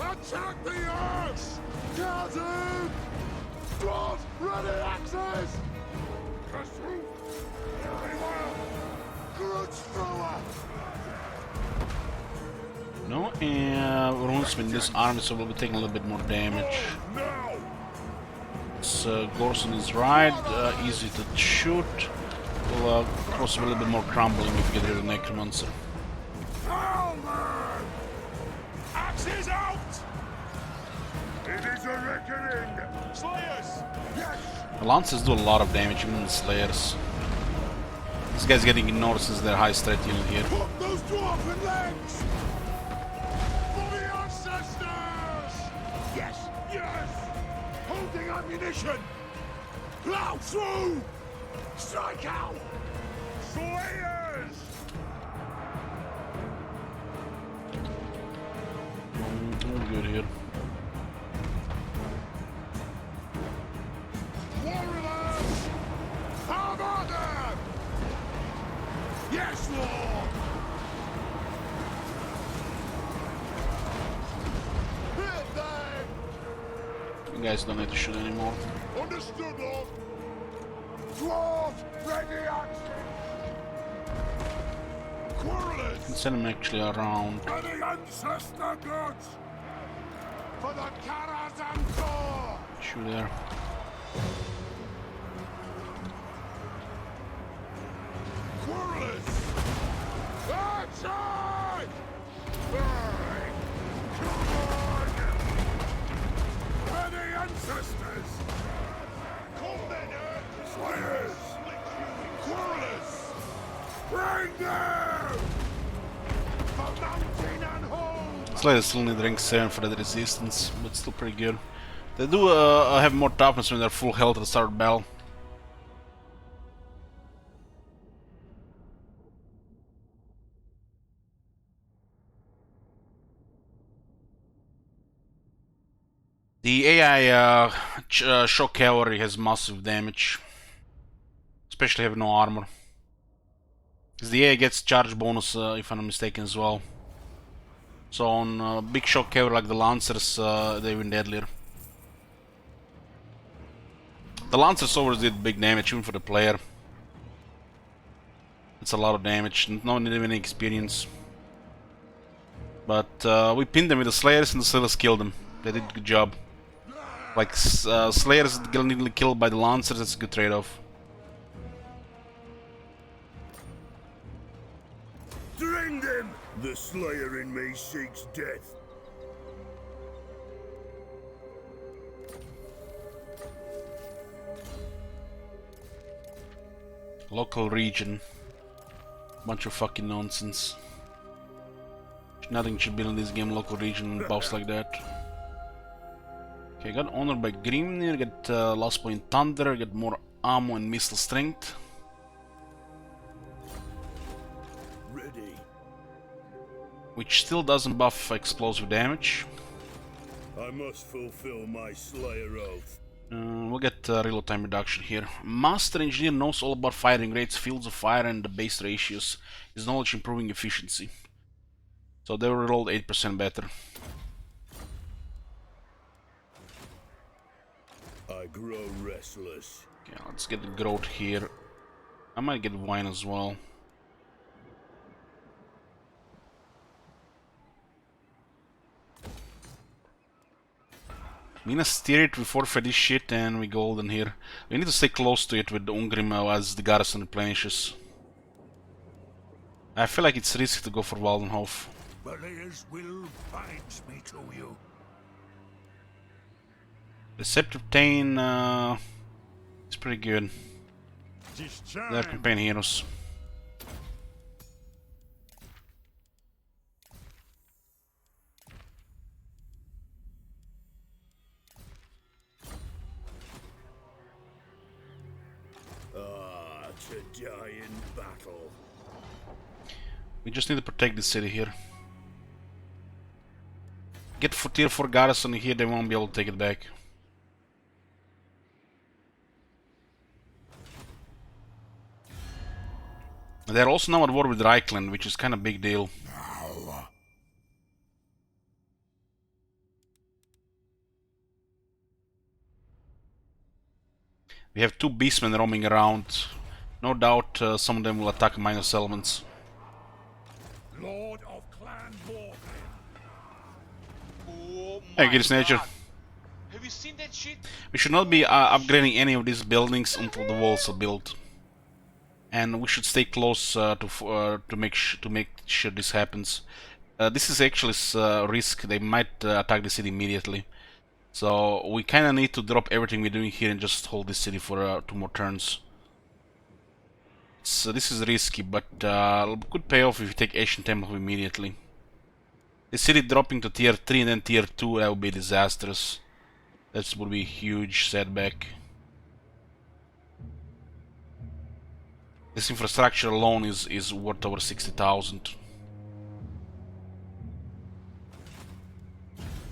Attack the earth! Kadrin! Dwarf, ready axes! Karak! Very well! Grudge thrower! No, and Runesmith in this army, so we'll be taking a little bit more damage. Now! Gorson is right, easy to shoot. Will cause a little bit more crumbling if we get rid of Necromancer. Helmer! Axes out! It is a reckoning! Slayers! Yes! The Lancers do a lot of damage, even the Slayers. This guy's getting ignored since they're high threat unit here. Put those dwarven legs! For the ancestors! Yes! Yes! Holding ammunition! Plow through! Strike out! Slayers! All good here. Warriors! Hammer them! Yes, Lord! Hit them! You guys don't need to shoot anymore. Understood, Lord! Dwarf, ready action! Quarrelers! Send them actually around. For the ancestor gods! For the Karak and Thor! Shoot there. Quarrelers! Attack! Hey! Come on! For the ancestors! Come then, Earth! Slayers! Quarrelers! Bring them! For mountain and home! Slayers still need rank 7 for that resistance, but still pretty good. They do have more toughness when they're full health at the start of battle. The AI shock cavalry has massive damage, especially have no armor. Because the AI gets charge bonus, if I'm not mistaken, as well. So on big shock cavalry like the Lancers, they're even deadlier. The Lancers always did big damage, even for the player. It's a lot of damage, no need any experience. But we pinned them with the Slayers and the Slayers killed them. They did a good job. Like, Slayers getting killed by the Lancers, that's a good trade-off. Drain them! The Slayer in me seeks death. Local region. Bunch of fucking nonsense. Nothing should be in this game, local region buffs like that. Okay, got honored by Grimnir, got last point thunder, got more ammo and missile strength. Ready. Which still doesn't buff explosive damage. I must fulfill my Slayer oath. We'll get reload time reduction here. Master Engineer knows all about firing rates, fields of fire, and the base ratios. His knowledge improving efficiency. So they will reload 8% better. I grow restless. Okay, let's get the growth here. I might get wine as well. I'm gonna steer it, we forfeit this shit and we golden here. We need to stay close to it with the Ungrim as the garrison replenishes. I feel like it's risky to go for Waldenhof. Belia's will binds me to you. Deceptive Tain is pretty good. Tis They're time. campaign heroes. Ah, to die in battle. We just need to protect the city here. Get for tier 4 garrison here, they won't be able to take it back. They're also now at war with Reichland, which is kind of big deal. We have 2 beastmen roaming around. No doubt some of them will attack minor settlements. Lord of Clan Borgrim. Oh Hey, my Gideon's nature. God. Have you seen that shit? We should not be upgrading any of these buildings until the walls are built. And we should stay close to make sure this happens. This is actually a risk. They might attack the city immediately. So we kind of need to drop everything we're doing here and just hold this city for 2 more turns. So this is risky, but could pay off if you take Ancient Temple immediately. The city dropping to tier 3 and then tier 2, that would be disastrous. That would be a huge setback. This infrastructure alone is worth over 60,000.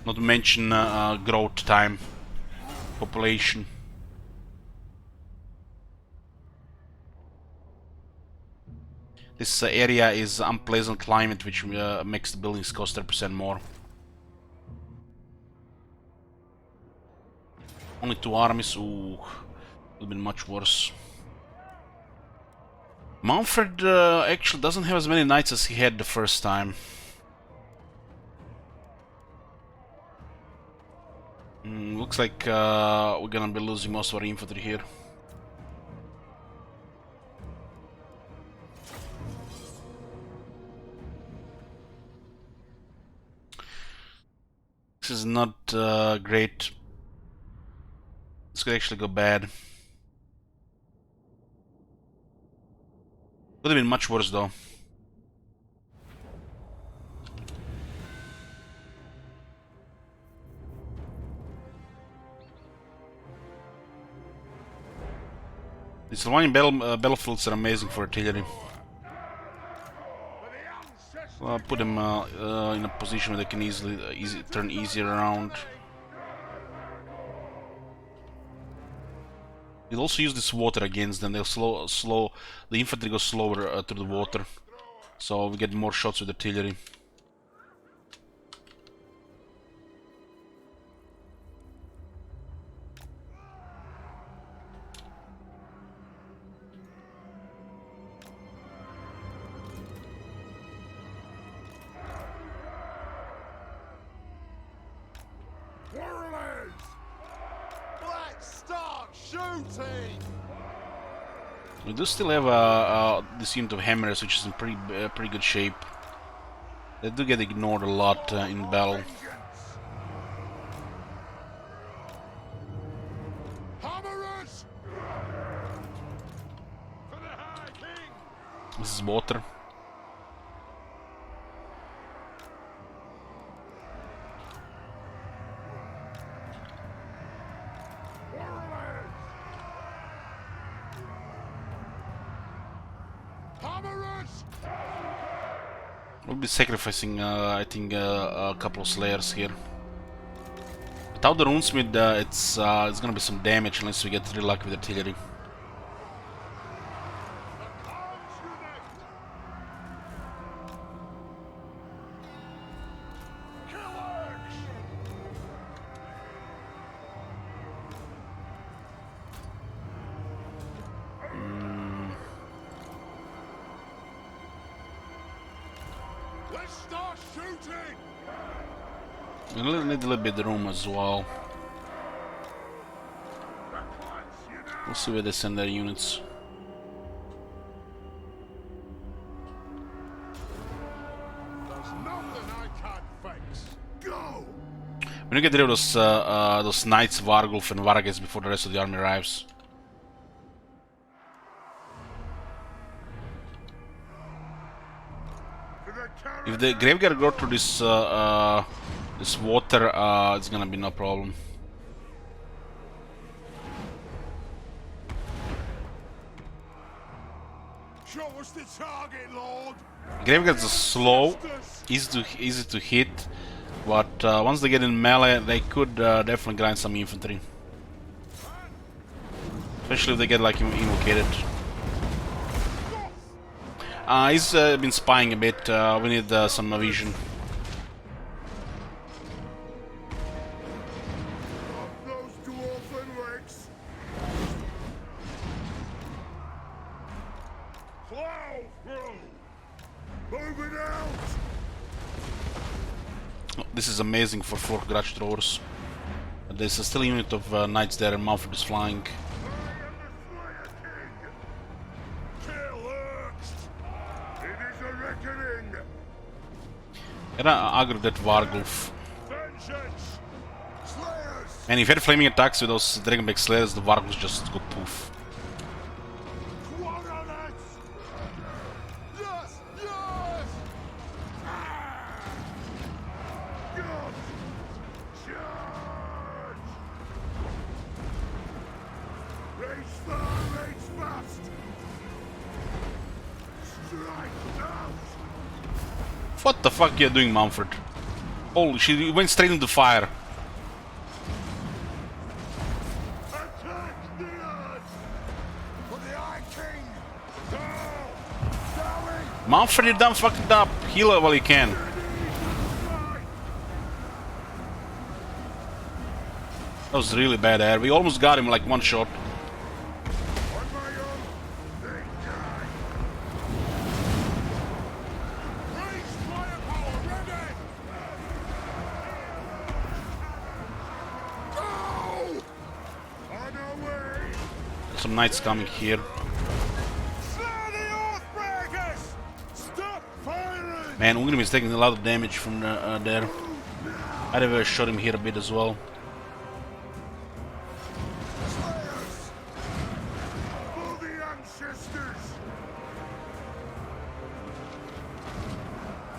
Not to mention growth time, population. This area is unpleasant climate, which makes the buildings cost 30% more. Only 2 armies, ooh, would have been much worse. Manfred actually doesn't have as many knights as he had the first time. Looks like we're gonna be losing most of our infantry here. This is not great. This could actually go bad. Would have been much worse though. The Sylvanian battlefields are amazing for artillery. Put them in a position where they can easily turn easier around. We'll also use this water against them. They'll slow. The infantry goes slower through the water, so we get more shots with artillery. Warriors! Let's start shooting! We do still have this unit of hammers, which is in pretty good shape. They do get ignored a lot in battle. Hammerers! For the High King! This is water. We'll be sacrificing, I think, a couple of slayers here. Without the runesmith, it's gonna be some damage unless we get really lucky with artillery. Let's start shooting! We need a little bit of room as well. We'll see where they send their units. There's nothing I can't fix. Go! We need to get rid of those knights, Vargulf and Vargas before the rest of the army arrives. If the Graveguard go through this this water, it's gonna be no problem. Show us the target, Lord! Graveguards are slow, easy to hit, but once they get in melee, they could definitely grind some infantry. Especially if they get like invocated. He's been spying a bit. We need some vision. Those two orphan legs! Plow through! Move it out! Oh, this is amazing for 4 grudge throwers. There's still a unit of knights there and Mumford is flying. Can I aggro that Vargulf? And if you had flaming attacks with those Dragonback Slayers, the Vargulfs just go poof. What the fuck are you doing, Mumford? Holy shit, he went straight into fire. Mumford, you done fucked it up. Heal it while you can. That was really bad air. We almost got him like one shot. Some knights coming here. Man, Ungrim is taking a lot of damage from there. I'd have shot him here a bit as well.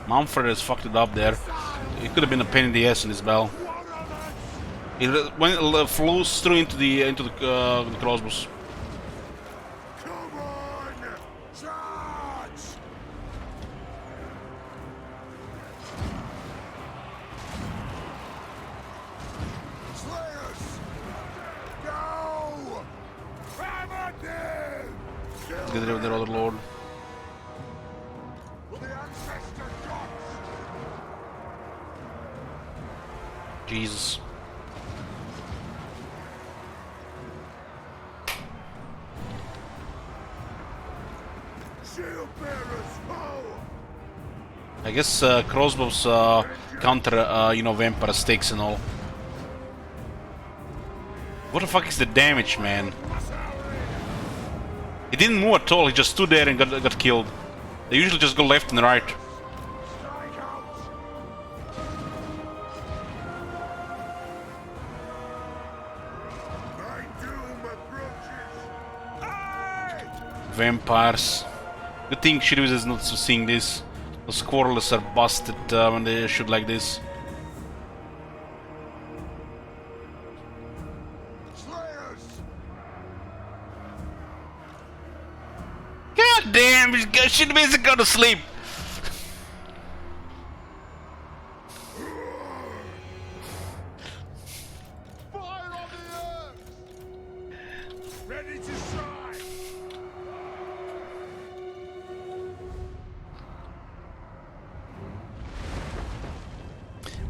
Mumford has fucked it up there. It could have been a pain in the ass in his bell. It flew through into the crossbows. Get rid of their other lord. Jesus. I guess crossbows counter, you know, vampire stakes and all. What the fuck is the damage, man? He didn't move at all, he just stood there and got killed. They usually just go left and right. Vampires. Good thing Shiryu is not seeing this. Those quarrelers are busted when they shoot like this. God damn, Shiryu isn't gonna sleep.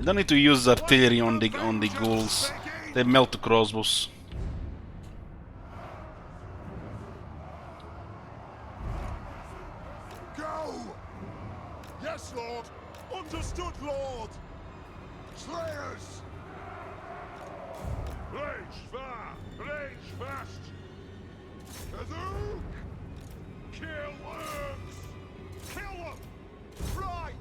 You don't need to use artillery on the ghouls. They melt the crossbows. Go! Yes, Lord! Understood, Lord! Slayers! Rage far! Rage fast! Kazook! Kill worms! Kill them! Right!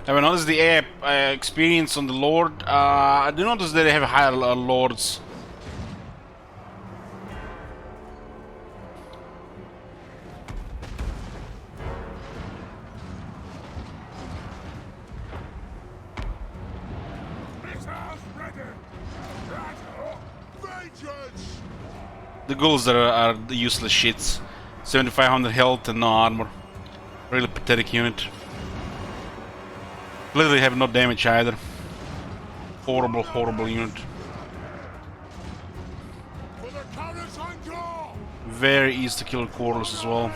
Have I noticed the AI experience on the Lord? I do notice that they have higher lords. The ghouls are the useless shits. 7500 health and no armor. Really pathetic unit. Literally have no damage either. Horrible, horrible unit. Very easy to kill with quarters as well.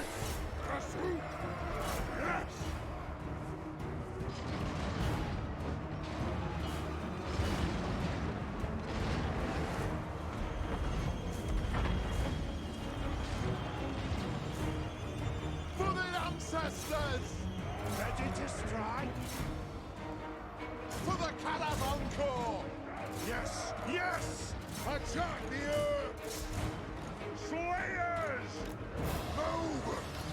Ready to strike? For the Caravan Corps! Yes, yes! Attack the Urks! Slayers! Move!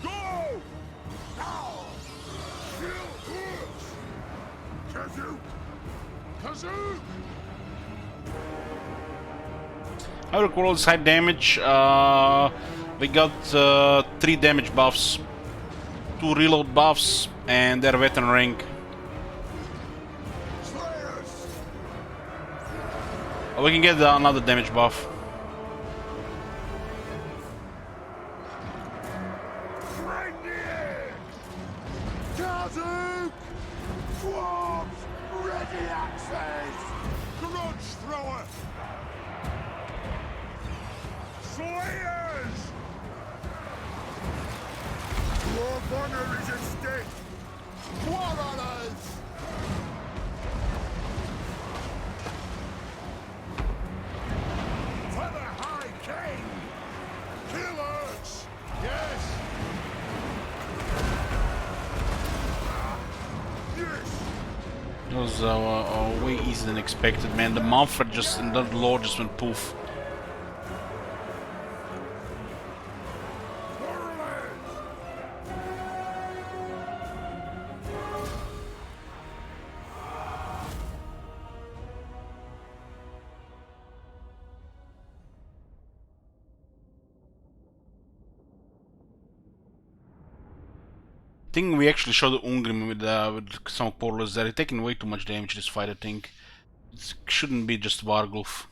Go! Now! Kill Urks! Kazook! Kazook! Our quarrels high damage. We got 3 damage buffs, 2 reload buffs, and their veteran rank. We can get another damage buff. Kazook! Swarms! Ready access! Grudge thrower! Slayers! Your honor is at stake! Warriors! For the High King! Killers! Yes! Yes! It was way easier than expected, man. The Mumford just and the Lord just went poof. I think we actually showed Ungrim with some portals there. He's taking way too much damage this fight, I think. It shouldn't be just Vargulf.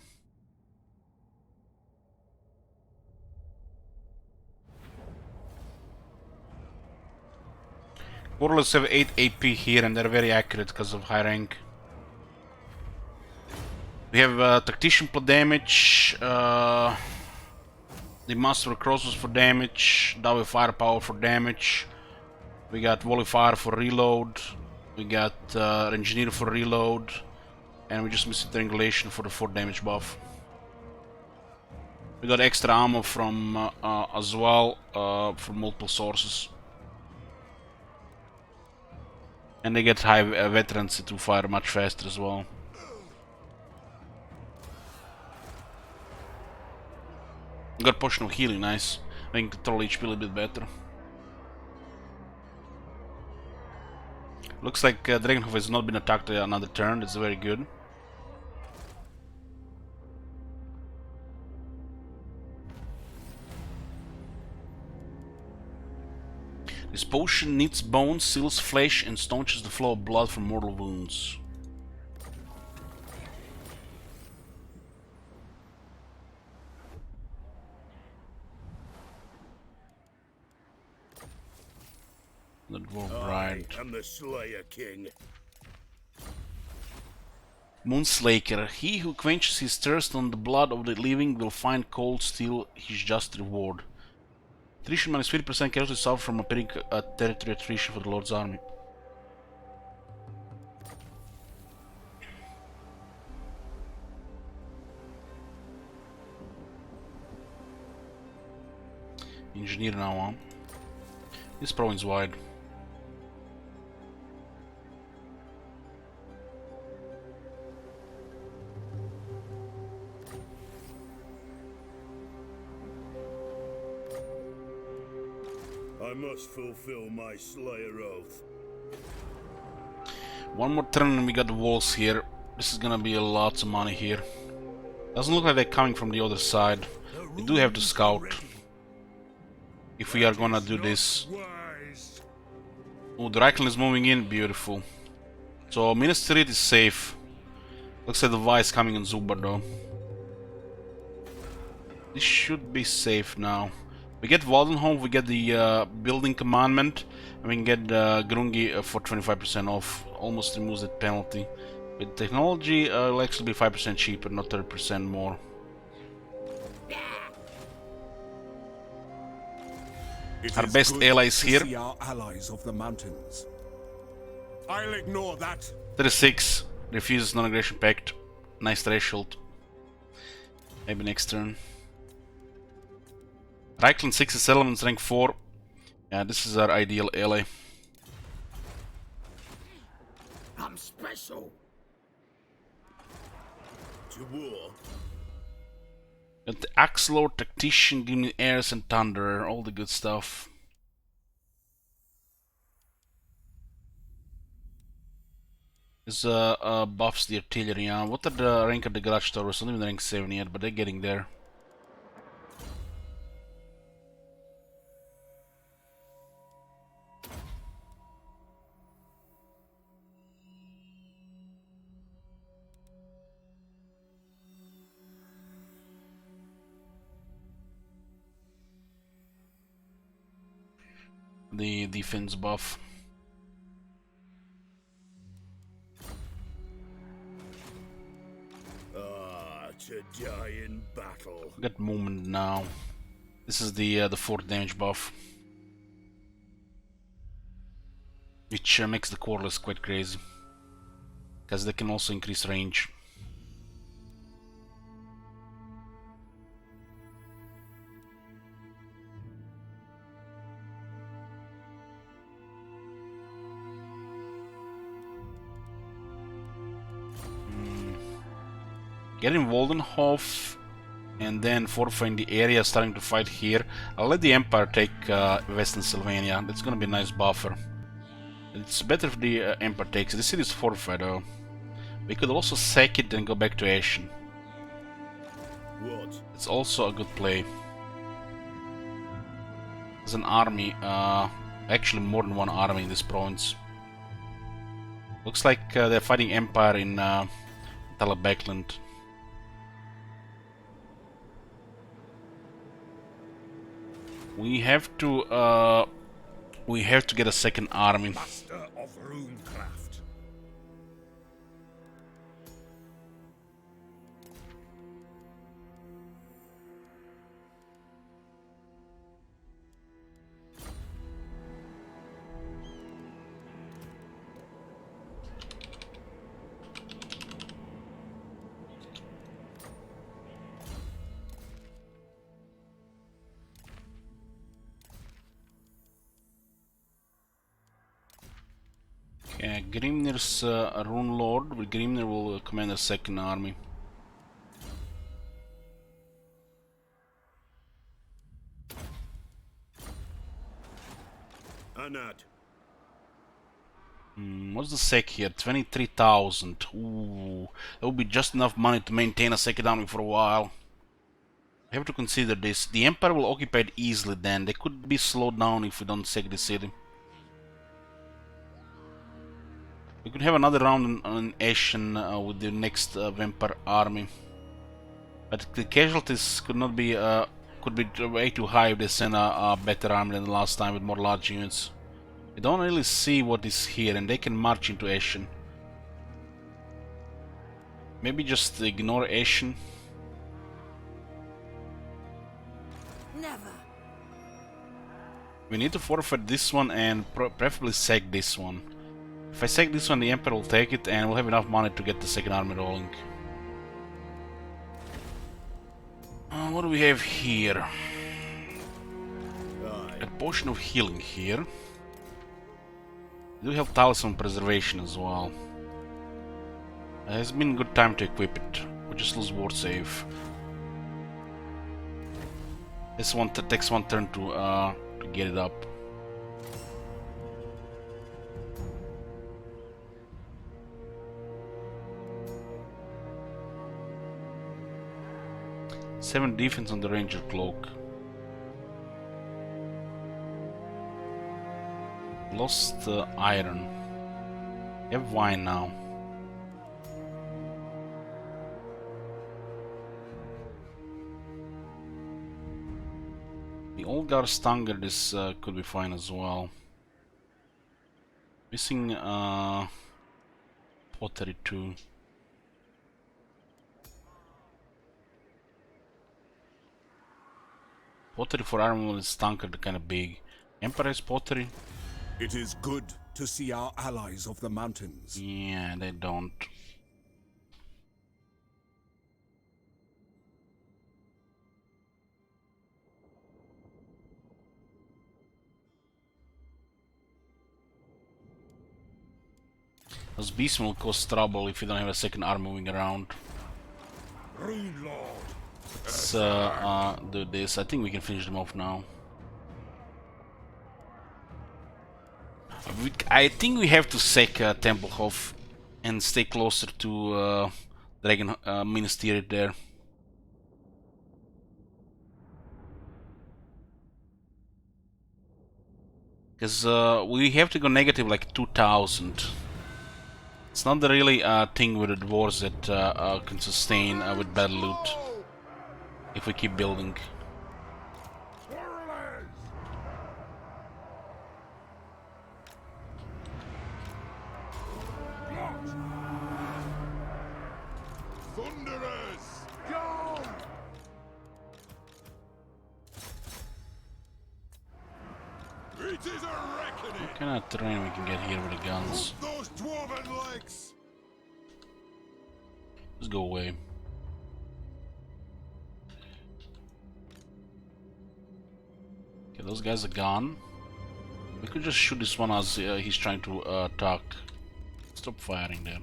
Portals have 8 AP here and they're very accurate because of high rank. We have Tactician for damage, the Master of Crossbows for damage, Double Firepower for damage. We got Volley Fire for reload, we got Engineer for reload, and we just missed Triangulation for the 4 damage buff. We got extra ammo from as well from multiple sources. And they get high veterans to fire much faster as well. Got Potion of Healing, nice. I can control HP a little bit better. Looks like Dragonhoof has not been attacked another turn, that's very good. This potion knits bones, seals flesh, and staunches the flow of blood from mortal wounds. The Dwarf Bride. I am the Slayer King. Moonslaker. He who quenches his thirst on the blood of the living will find cold steel his just reward. Attrition minus 50% casualties suffer from a peric territory attrition for the Lord's army. Engineer now, huh? This province wide. I must fulfill my Slayer oath. One more turn and we got the walls here. This is gonna be a lot of money here. Doesn't look like they're coming from the other side. We do have to scout if we are gonna do this. Wise. Oh, the Reichland is moving in, beautiful. So Ministry is safe. Looks like the Vice coming in Zubar though. This should be safe now. We get Waldenholm, we get the building commandment, and we can get Grungi for 25% off. Almost removes that penalty. With technology, it'll actually be 5% cheaper, not 30% more. Our best allies here. See our allies of the mountains. I'll ignore that. 36 refuses non-aggression pact. Nice threshold. Maybe next turn. Reichland 6 is settlements rank 4. Yeah, this is our ideal ally. I'm special. To war. Got the Axe Lord, Tactician, give me Airs and Thunder, all the good stuff. This buffs the artillery. What are the rank of the garage towers? Not even rank 7 yet, but they're getting there. The defense buff. Ah, to die in battle. Got movement now. This is the 4th damage buff, which makes the Quarrelers quite crazy, because they can also increase range. Getting Waldenhof and then fortifying the area, starting to fight here. I'll let the Empire take Western Sylvania. That's gonna be a nice buffer. It's better if the Empire takes it. The city is fortified though. We could also sack it and go back to Ashen. What? It's also a good play. There's an army, actually more than one army in this province. Looks like they're fighting Empire in Talabekland. We have to get a second army. Master of runecraft. Okay, Grimnir's a Rune Lord. Grimnir will command a second army. Anad. What's the sec here? 23,000. Ooh, that would be just enough money to maintain a second army for a while. We have to consider this. The Empire will occupy it easily then. They could be slowed down if we don't sack the city. We could have another round on Ashen with the next Vampire army. But the casualties could not be could be way too high if they send a better army than the last time with more large units. We don't really see what is here, and they can march into Ashen. Maybe just ignore Ashen. Never. We need to forfeit this one and preferably sack this one. If I sack this one, the Emperor will take it and we'll have enough money to get the second army rolling. What do we have here? A potion of healing here. We do have Talisman Preservation as well. It's been a good time to equip it. We just lose ward save. This one takes one turn to get it up. Seven defense on the Ranger Cloak. Lost iron. We have wine now. The old guard standard is could be fine as well. Missing pottery too. Pottery for armor is tankard kind of big. Emperor's pottery. It is good to see our allies of the mountains. Yeah, they don't. Those beasts will cause trouble if you don't have a second arm moving around. Rune Lord. Let's do this. I think we can finish them off now. I think we have to sack Templehof and stay closer to Dragon Ministry there. Because we have to go negative like 2000. It's not the really thing with the dwarves that can sustain with bad loot if we keep building. Thunderers! Go! It is a reckoning! What kind of terrain we can get here with the guns? Those dwarven legs! Just go away. Okay, those guys are gone. We could just shoot this one as he's trying to attack. Stop firing there.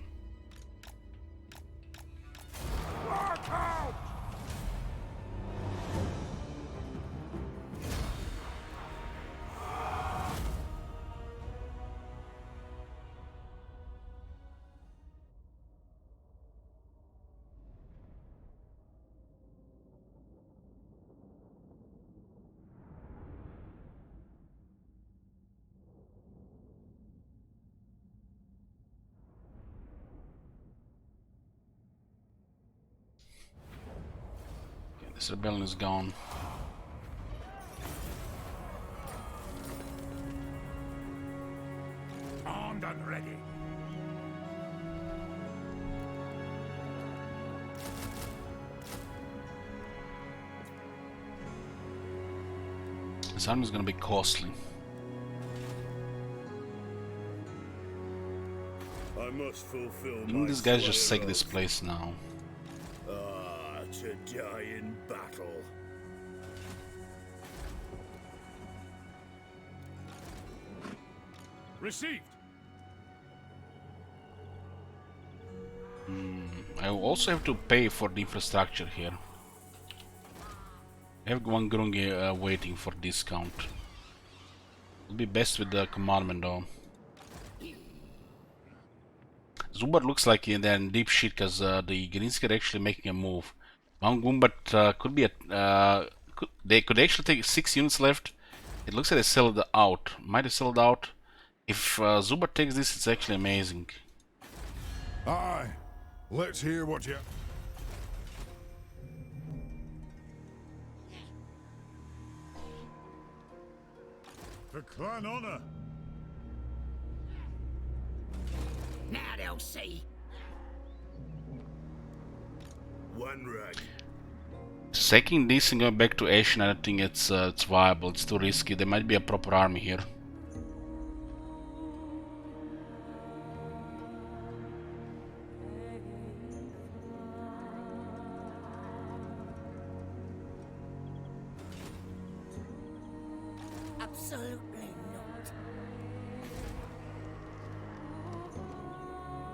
This rebellion is gone. Armed and ready. This army is gonna be costly. I must fulfill I think my these guys just Slayer sack this oath. place now. To die in battle. Received. I also have to pay for the infrastructure here. I have one Grungi waiting for discount. It'll be best with the commandment though. Zubat looks like they're in deep shit because the Grinskir are actually making a move. Mount Gumbat could be they could actually take 6 units left. It looks like they sold it out. Might have sold out. If Zubat takes this, it's actually amazing. Aye. Let's hear what you... For clan honor. Now they'll see. One rag. Sacking this and going back to Asian, I don't think it's viable. It's too risky. There might be a proper army here. Absolutely not.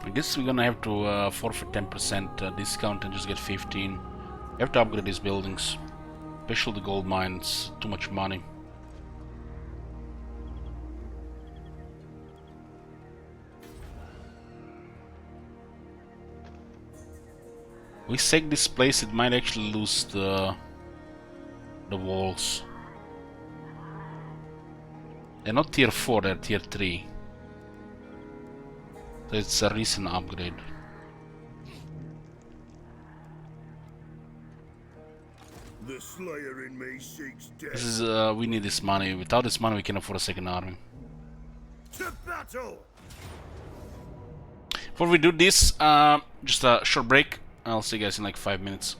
I guess we're gonna have to forfeit 10% discount and just get 15. We have to upgrade these buildings, especially the gold mines. Too much money. We sack this place, it might actually lose the walls. They're not tier 4, they're tier 3. So it's a recent upgrade. The Slayer in me seeks death. This is we need this money. Without this money we can afford a second army. To battle! Before we do this, just a short break. I'll see you guys in like 5 minutes.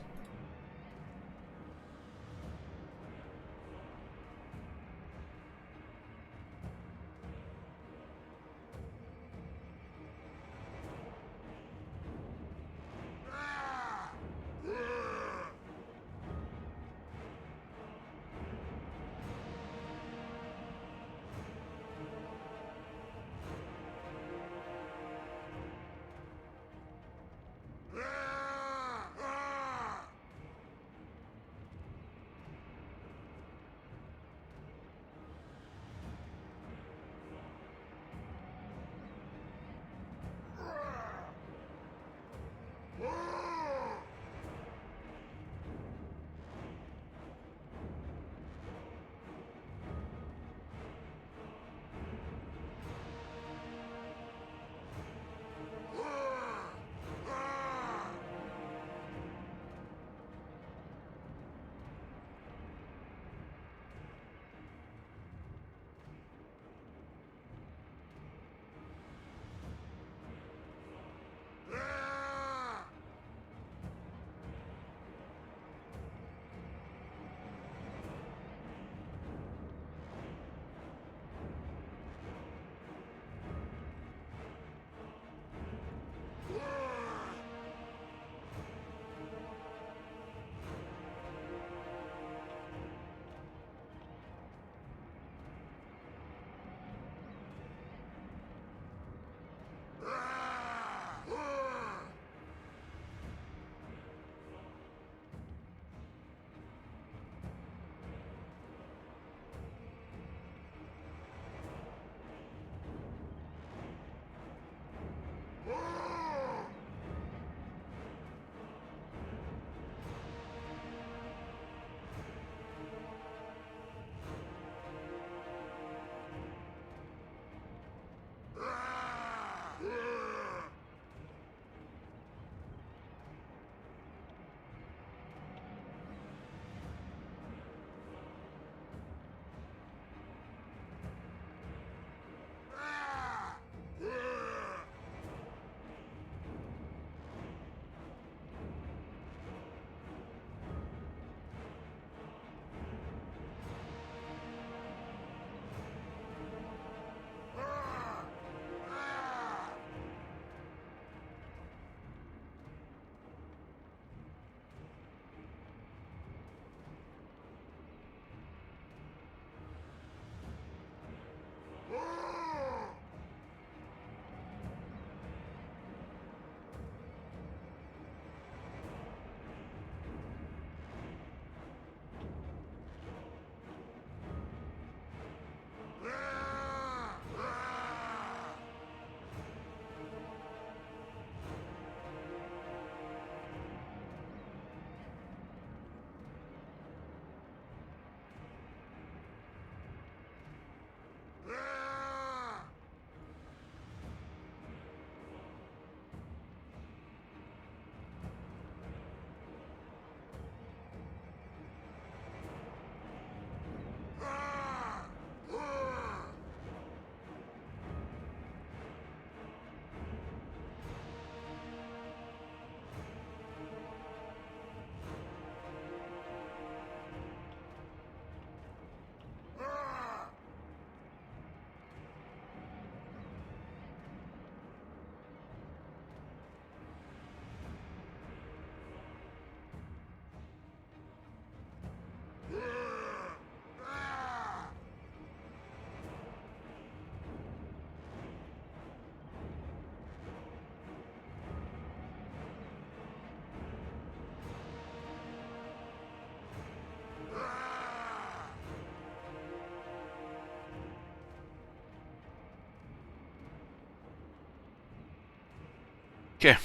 Okay.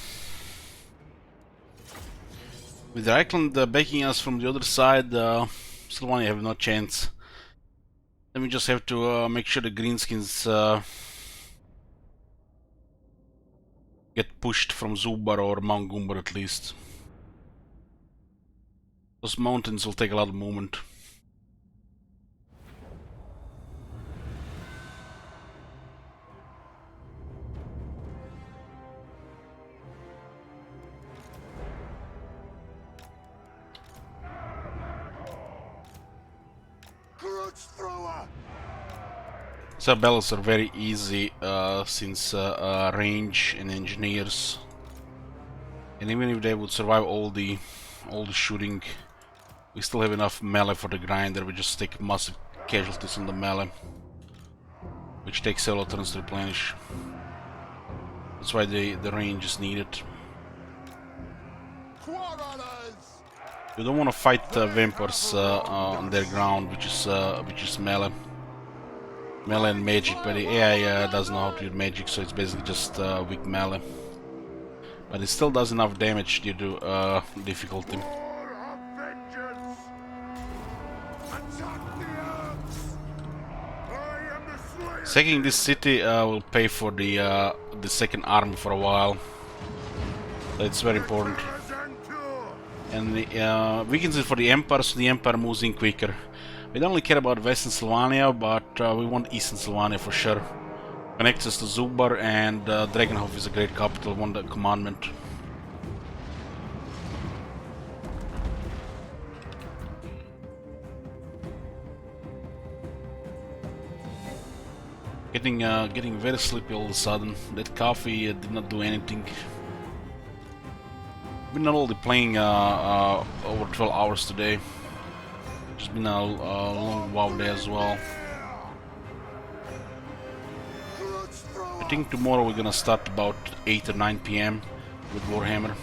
With Reichland backing us from the other side, Sylvania have no chance. Then we just have to make sure the greenskins get pushed from Zubar or Mount Gumbar at least. Those mountains will take a lot of movement. Sabellas are very easy since range and engineers, and even if they would survive all the shooting, we still have enough melee for the grinder. We just take massive casualties on the melee, which takes several turns to replenish. That's why the range is needed. You don't want to fight vampires on their ground, which is melee. Melee and magic, but the AI doesn't know how to use magic, so it's basically just weak melee. But it still does enough damage due to difficulty. Sacking this city will pay for the second army for a while. That's very important. And the weakens it for the Empire, so the Empire moves in quicker. We don't really care about Western Sylvania, but we want Eastern Sylvania for sure. Connects us to Zubar, and Dragonhof is a great capital, one the commandment. Getting very sleepy all of a sudden. That coffee did not do anything. We're not only playing over 12 hours today. It's been a long WoW day as well. I think tomorrow we're gonna start about 8 or 9 PM with Warhammer.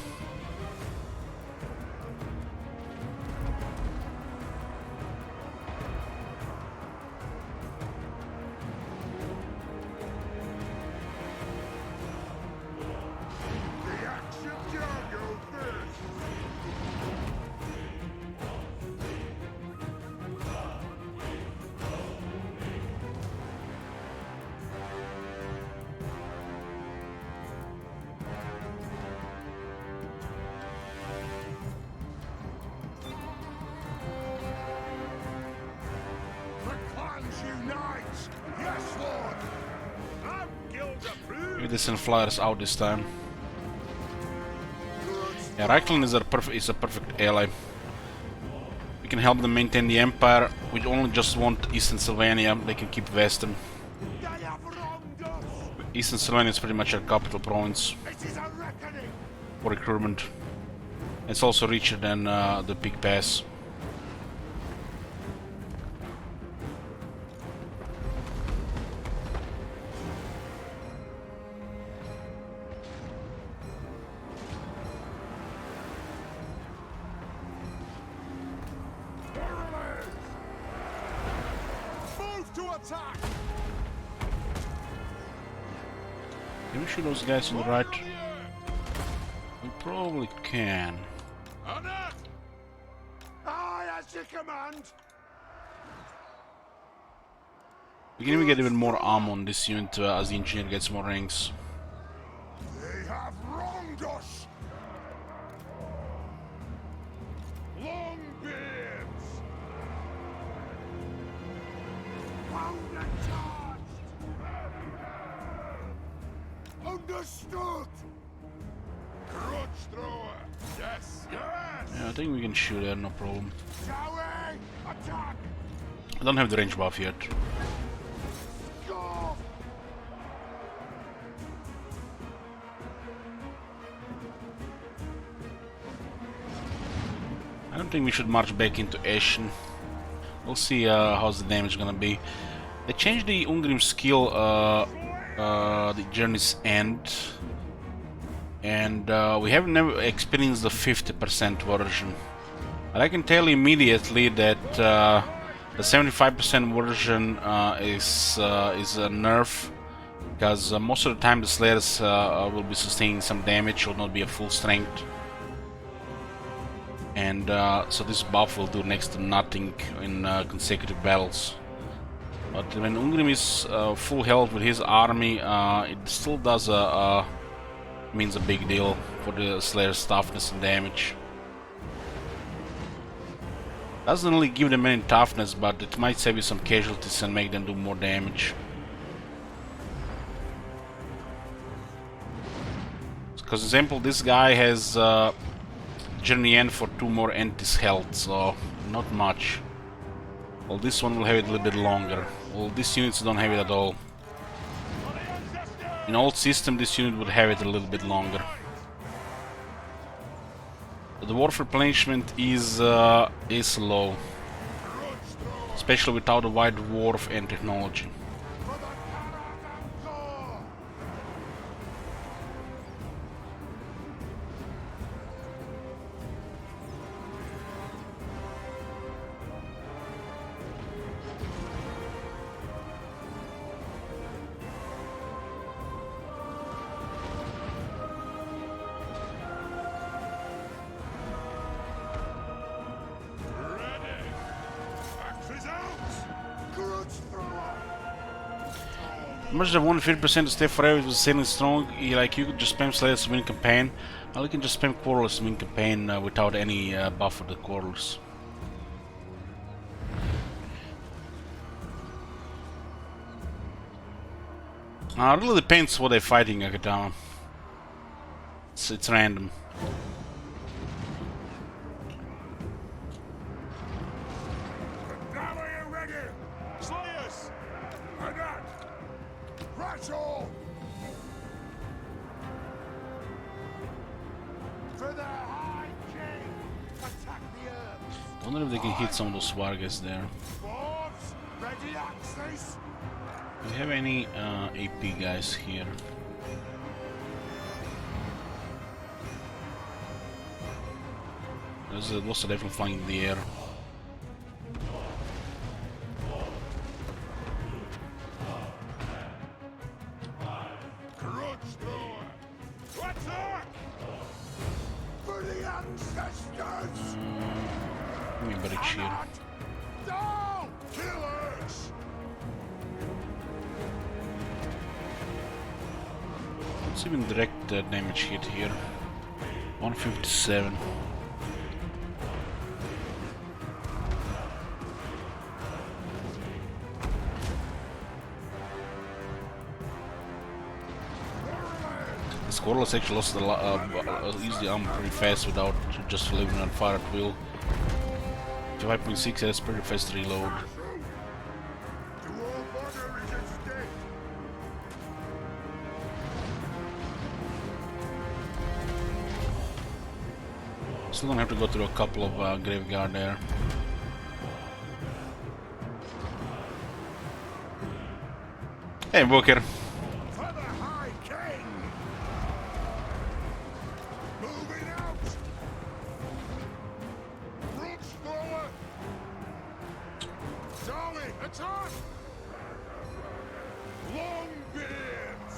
Maybe they send flyers out this time. Yeah, Reichland is a perfect ally. We can help them maintain the Empire. We only just want Eastern Sylvania. They can keep Western. Eastern Sylvania is pretty much our capital province for recruitment. It's also richer than the Big Pass. Can we shoot those guys on the right? We probably can. We can even get even more ammo on this unit as the engineer gets more ranks. They have wronged us. Long beards. Pound and charged. Understood. Crutch thrower. Yes. Yes. Yeah, I think we can shoot there, no problem. Shall we? Attack. I don't have the range buff yet. Go. I don't think we should march back into Ashen. We'll see how's the damage gonna be. They changed the Ungrim skill, the Journey's End, and we have never experienced the 50% version. But I can tell you immediately that the 75% version is a nerf, because most of the time the Slayers will be sustaining some damage, will not be at full strength. And so this buff will do next to nothing in consecutive battles. But when Ungrim is full health with his army, it still does means a big deal for the Slayer's toughness and damage. Doesn't really give them any toughness, but it might save you some casualties and make them do more damage. Because example, this guy has Journey End for 2 more entities health, so not much. Well, this one will have it a little bit longer. Well, these units don't have it at all. In old system, this unit would have it a little bit longer. The dwarf replenishment is low, especially without a white dwarf and technology. Much have 150% to stay forever with sailing strong. Like you could just spam Slayers to win campaign, or you can just spam Quarrelers to win campaign without any buff for the Quarrelers. It really depends what they're fighting, Akatama. It's random. Now are you ready? Slayers! Attack! Rattle! For the High King! Attack the earth! I wonder if they can hit some of those Vargas there. Dwarves, ready access! Do we have any AP guys here? Those are definitely flying in the air. For the ancestors! Give me a bridge here. No! Killers! Let's even direct damage hit here. 157. The Squirrels actually lost use the armor pretty fast without just leaving it on fire at will. 5.6, that's pretty fast to reload. To all border is at stake! Still gonna have to go through a couple of graveyard there. Hey, Booker. For the High King! Moving out! Brooch thrower! Charlie, attack! Longbeards!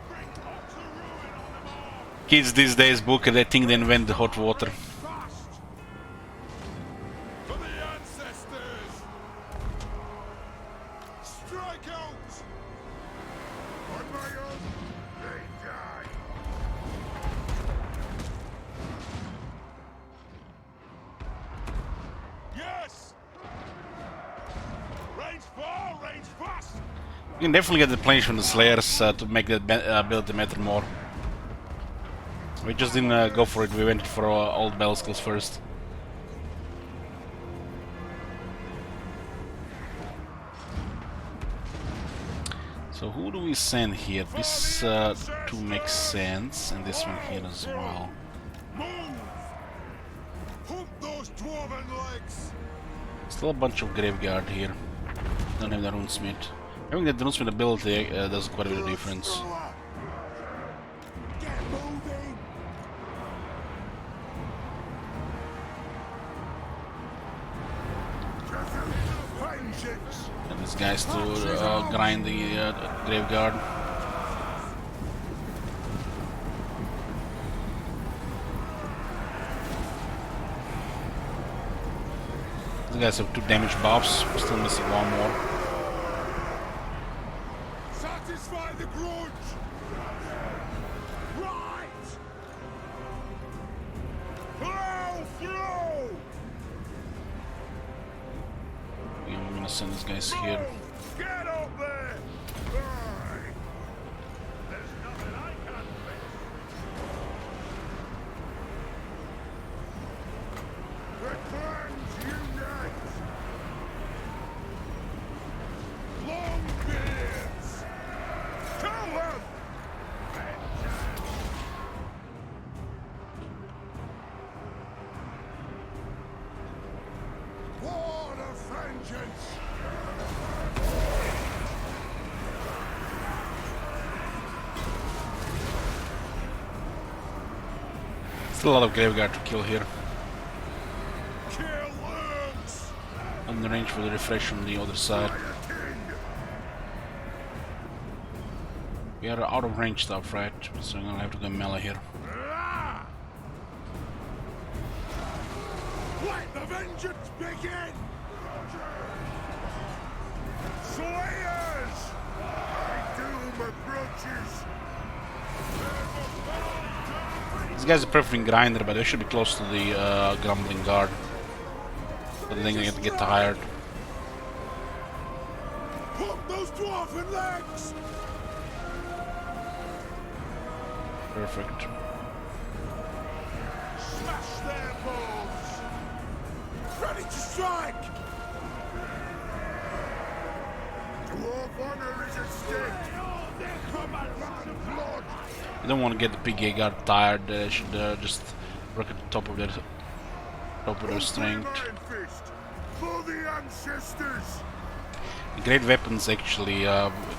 Bring utter ruin on them all! Kids these days, Booker, they think they invent the hot water. Fast! For the ancestors! Strike out! On my own, they die! Yes! Range far, range fast! You can definitely get the planes from the Slayers to make that ability matter more. We just didn't go for it, we went for old battle skills first. So who do we send here? This two makes sense, and this one here as well. Move! Hump those dwarven legs! Still a bunch of graveyard here. Don't have the runesmith. Having that runesmith ability does quite a bit of difference. Get moving! Vengeance! And these guys to grind the graveyard. These guys have 2 damage buffs. We're still missing 1 more. Satisfy the grudge! Right! Blow through! Yeah, I'm gonna send these guys here. Get up there! Aye. There's nothing I can't fix. The clans unite! Longbeards! Kill them! War of vengeance! Still a lot of graveyard to kill here. Kill worms! On the range for the refresh on the other side. We are out of range stuff, right? So I'm gonna have to go melee here. Ah! Let the vengeance begin! Slayers! My doom approaches! These guys are preferring grinder, but they should be close to the grumbling guard. But then they get tired. Hook those dwarven legs! Perfect. Smash their balls! Ready to strike! Dwarf honor is at stake! There come a lot of blood! You don't want to get the PGA guard tired. They should just work at the top of their strength. Iron Fist! For the ancestors! Great weapons actually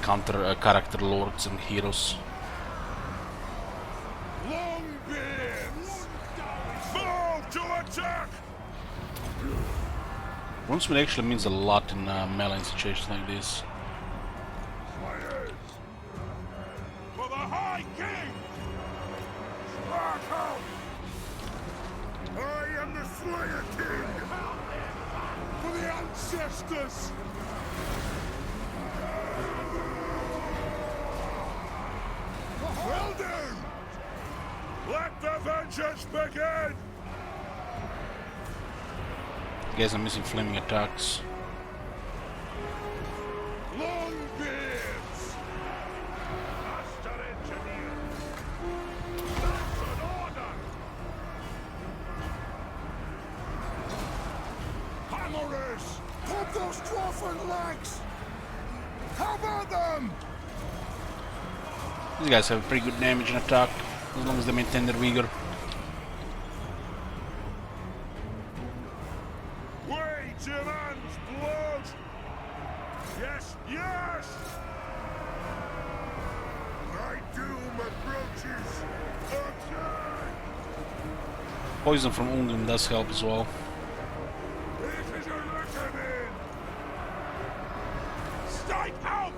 counter character lords and heroes. Longbeards! Fall to attack! Runesmith actually means a lot in melee situations like this. Slayers! For the High King! Sparkle! I am the Slayer King! For the ancestors! Well done! Let the vengeance begin! You guys are missing flaming attacks. Longbeards! Master Engineer. That's an order. Hammerers! Pop those dwarfen legs! How about them? These guys have pretty good damage and attack, as long as they maintain their vigor. Wait, demands blood! Yes, yes! My doom approaches! Attack! Poison from Ungrim does help as well. It is a reckoning! Strike out!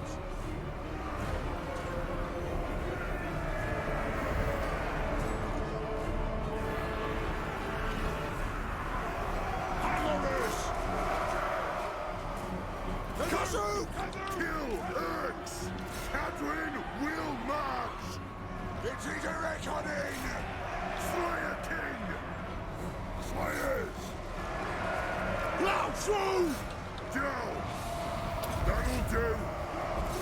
Hammerers! Kazoo! Kill Urks! Kadrin will march! It is a reckoning! Slayer King! Slayers! Plow through! Down! That'll do!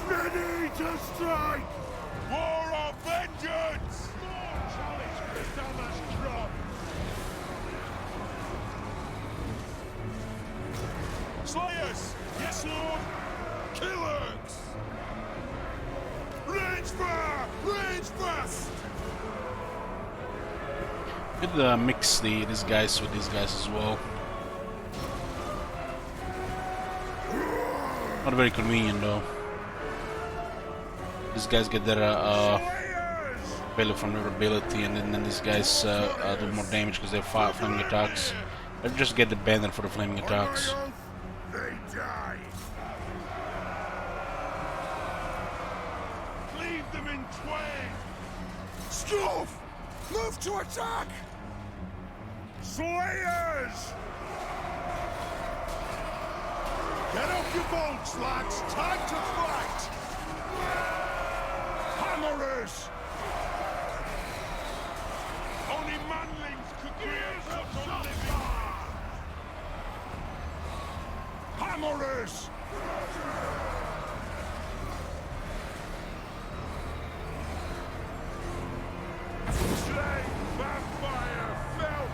Ready to strike! War of vengeance! Challenge Christamas drop. Slayers! Yes, Lord! Killers! Range fire! Range fast! Could mix these guys with these guys as well. Not very convenient though. These guys get their value from their ability, and then these guys do more damage because they have flaming attacks. But just get the banner for the flaming attacks. They die! twain! Stoof! Move to attack! Slayers! Get off your bolts, lads! Time to fight! Hammerers! Only manlings could create such a living! Hammerers! Slay, vampire, fell!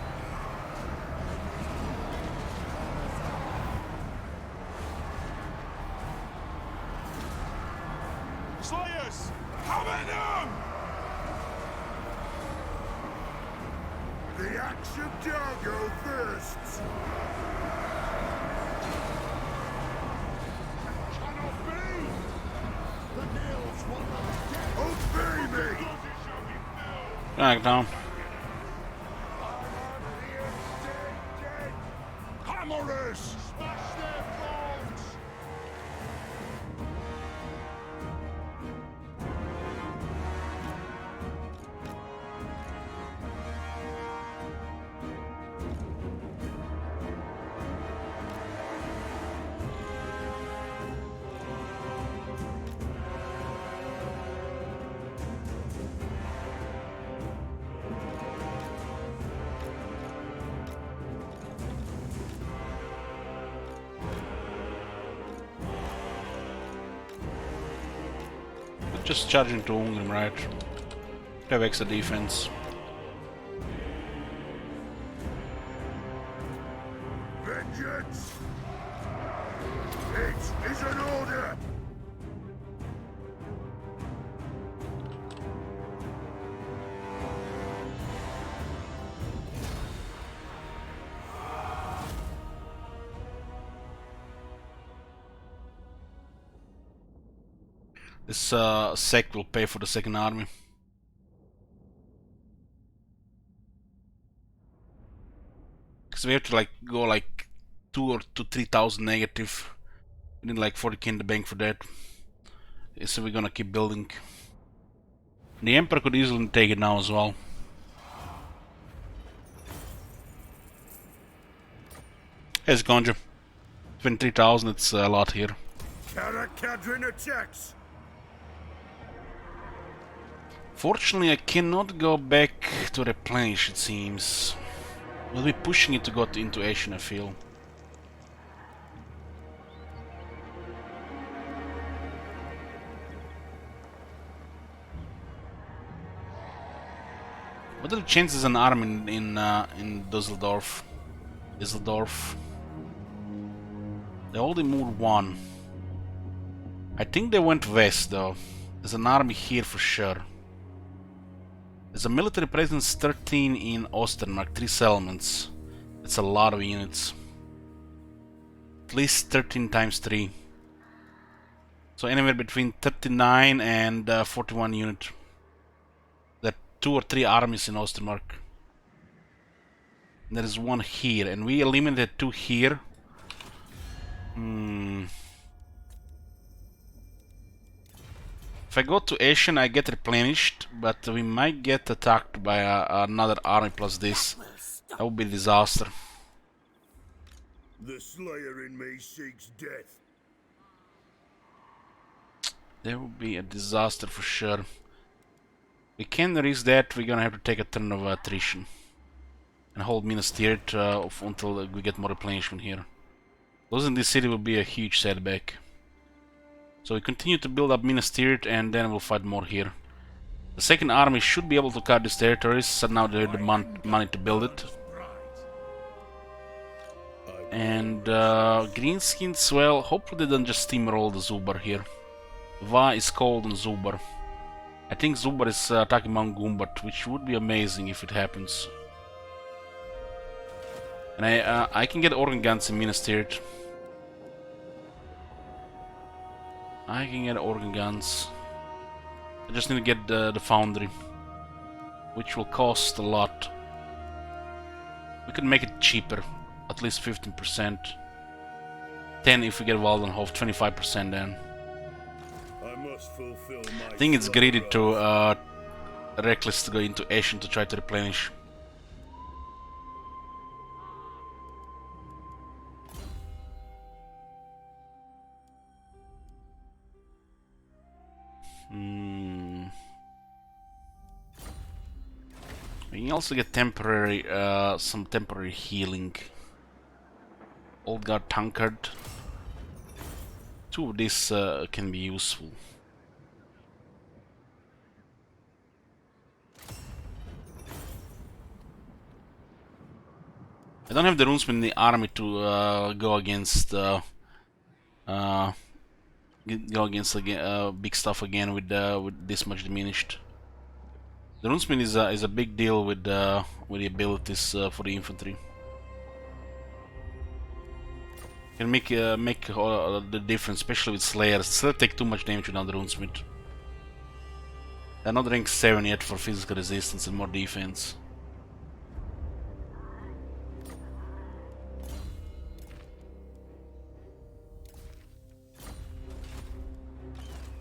Slayers! Hammer them! The axe of Dargo bursts! Cannot be! The nails will not get! Obey me! Back down. Hammerers! Smash their bones! Just charge into Ungrim, right? Have extra defense. Vengeance! It is an order! This sect will pay for the second army. Because we have to like go like 2,000 to 3,000 negative. We need like 40k in the bank for that. So we're gonna keep building. The Emperor could easily take it now as well. Hey, it's Gonja. 23,000, it's a lot here. Karak Kadrin attacks! Fortunately, I cannot go back to replenish, it seems. We'll be pushing it to go into Ashen, I feel. What are the chances an army in Dusseldorf? They only moved one. I think they went west though. There's an army here for sure. There's a military presence 13 in Ostermark, 3 settlements. That's a lot of units. At least 13 times 3. So anywhere between 39 and 41 unit. There are 2 or 3 armies in Ostermark. There is one here, and we eliminated 2 here. If I go to Ashen, I get replenished, but we might get attacked by another army plus this. That would be a disaster. The Slayer in me seeks death. That would be a disaster for sure. We can risk that. We're gonna have to take a turn of attrition and hold Minas Tirith until we get more replenishment here. Losing this city will be a huge setback. So we continue to build up Minas Tirith and then we'll fight more here. The second army should be able to cut these territories, so now they have the money to build it. And Greenskins, well, hopefully they don't just steamroll the Zubar here. Va is cold on Zubar. I think Zubar is attacking Mount Gumbat, which would be amazing if it happens. And I can get organ guns in Minas Tirith. I can get organ guns. I just need to get the foundry, which will cost a lot. We could make it cheaper, at least 15%. 10 if we get Waldenhof, 25% then. I must fulfill my I think it's greedy slaughter to oath. reckless to go into Ashen to try to replenish. We can also get temporary, some temporary healing. Old Guard Tankard. Two of these can be useful. I don't have the runesmen in the army to go against go against big stuff again with this much diminished. The runesman is a big deal with the abilities for the infantry. Can make the difference, especially with Slayers. Slayer take too much damage without the runesmith. They're not rank 7 yet for physical resistance and more defense.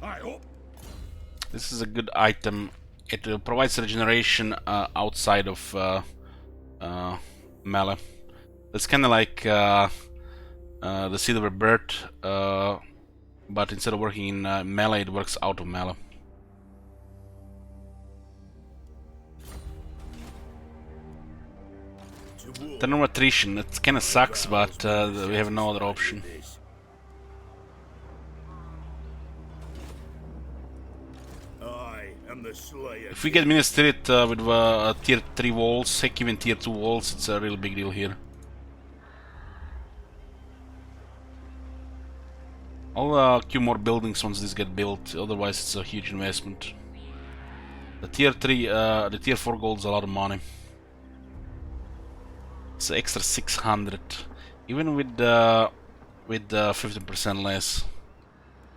I hope. This is a good item. It provides regeneration outside of melee. It's kind of like the Silver Bird, but instead of working in melee, it works out of melee. The no attrition, it kind of sucks, but we have no other option. I am the Slayer. If we get Ministeriet with tier 3 walls, heck even tier 2 walls, it's a real big deal here. I'll queue more buildings once these get built, otherwise it's a huge investment. The tier 3, the tier 4 gold is a lot of money. It's an extra 600, even with 15% less.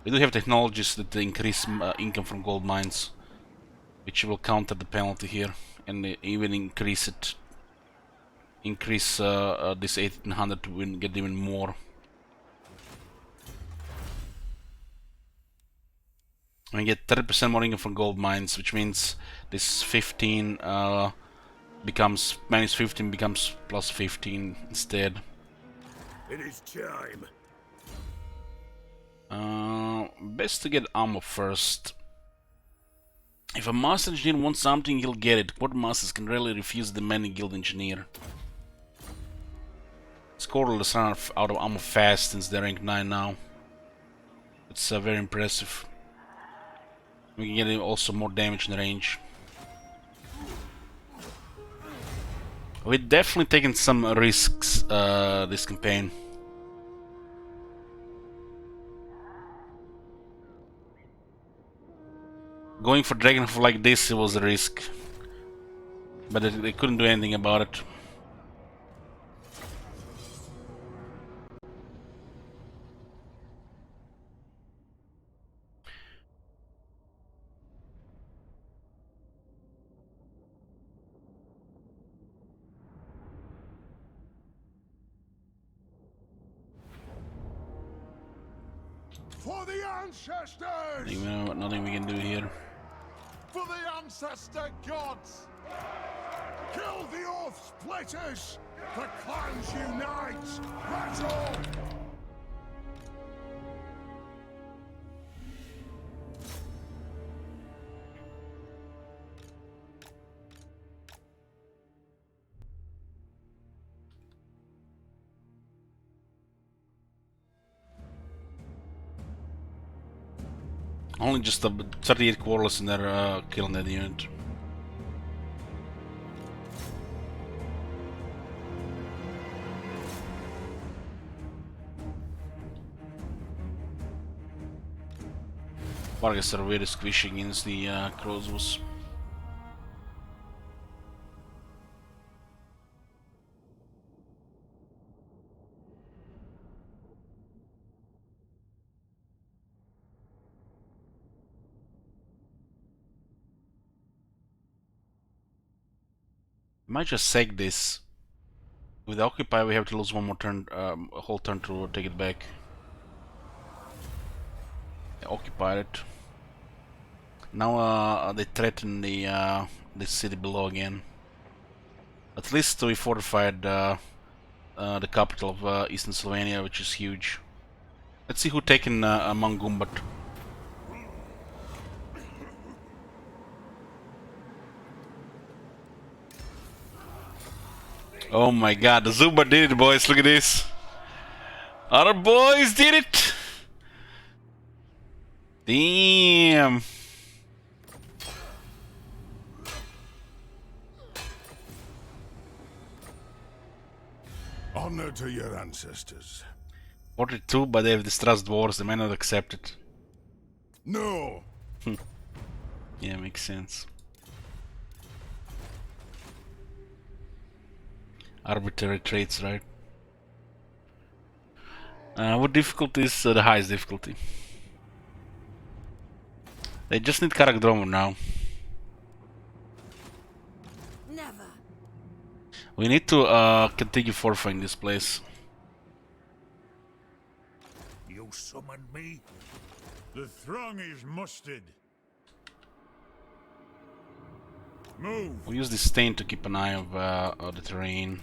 We do have technologies that increase income from gold mines, which will counter the penalty here, and even increase it. Increase this 1800 to get even more. We get 30% more income from gold mines, which means this 15 becomes minus 15 becomes plus 15 instead. It is time. Best to get armor first. If a master engineer wants something, he'll get it. Quartermasters can rarely refuse demanding guild engineer. Scoreless run out of armor fast since they're rank 9 now. It's very impressive. We can get also more damage in range. We're definitely taking some risks this campaign. Going for Dragonfall like this, it was a risk. But they couldn't do anything about it. For the ancestors! Nothing we can do here. For the ancestor gods! Kill the oath splitters! The clans unite! Battle! Only just 38 quarrels in their killing that unit. Vargas are really squishing against the crossbows. Might just seg this. With Occupy we have to lose one more turn, a whole turn to take it back. Occupy it. Now they threaten the city below again. At least we fortified the capital of Eastern Slovenia, which is huge. Let's see who taken among Gumbat. Oh my god, the Zuba did it, boys. Look at this. Our boys did it. Damn. Honor to your ancestors. 42, but they have distrust wars. They may not accept it. No! Yeah, makes sense. Arbitrary traits, right? What difficulty is the highest difficulty? They just need Karak now. Never. We need to continue fortifying this place. You summoned me? The throng is mustered. Move! We use this stain to keep an eye of the terrain.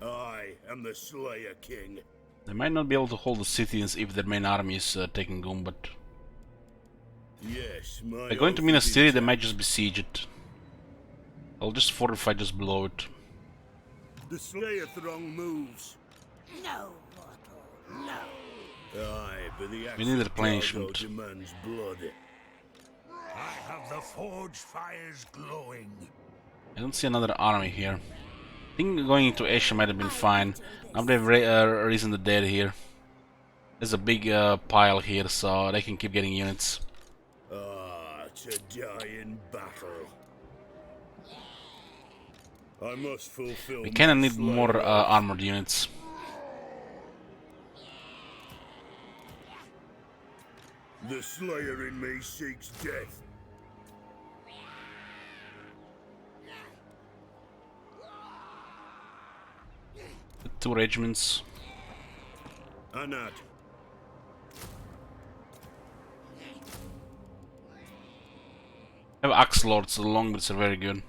I am the Slayer King. They might not be able to hold the cities if their main army is taking Gumbat. Yes, my They're going to oath Minas is Tirith, they might just besiege it. I'll just fortify just below it. The Slayer throng moves. No, mortal. No. Aye, but the We need axe replenishment. of Cargo demands blood. I have the forge fires glowing. I don't see another army here. I think going into Asia might have been fine. Now they've risen the dead here. There's a big pile here, so they can keep getting units. Ah, to die in battle. I must fulfill. We kinda my need Slayer more oath. armored units. The Slayer in me seeks death. Two regiments. Anad. I have axe lords, the longboots are very good.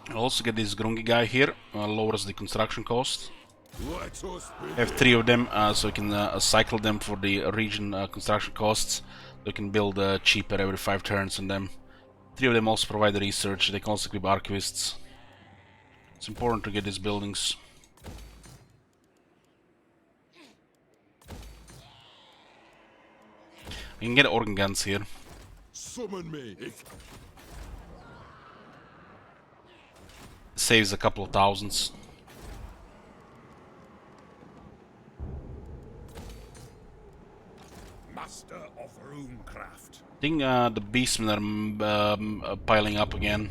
I'll also get this Grungi guy here, lowers the construction cost. Let us I have 3 of them, so I can cycle them for the region construction costs. We can build cheaper every 5 turns on them. 3 of them also provide the research, they can also equip archivists. It's important to get these buildings. We can get organ guns here. summon me. Saves a couple of thousands. Master of runecraft. I think the beastmen are piling up again.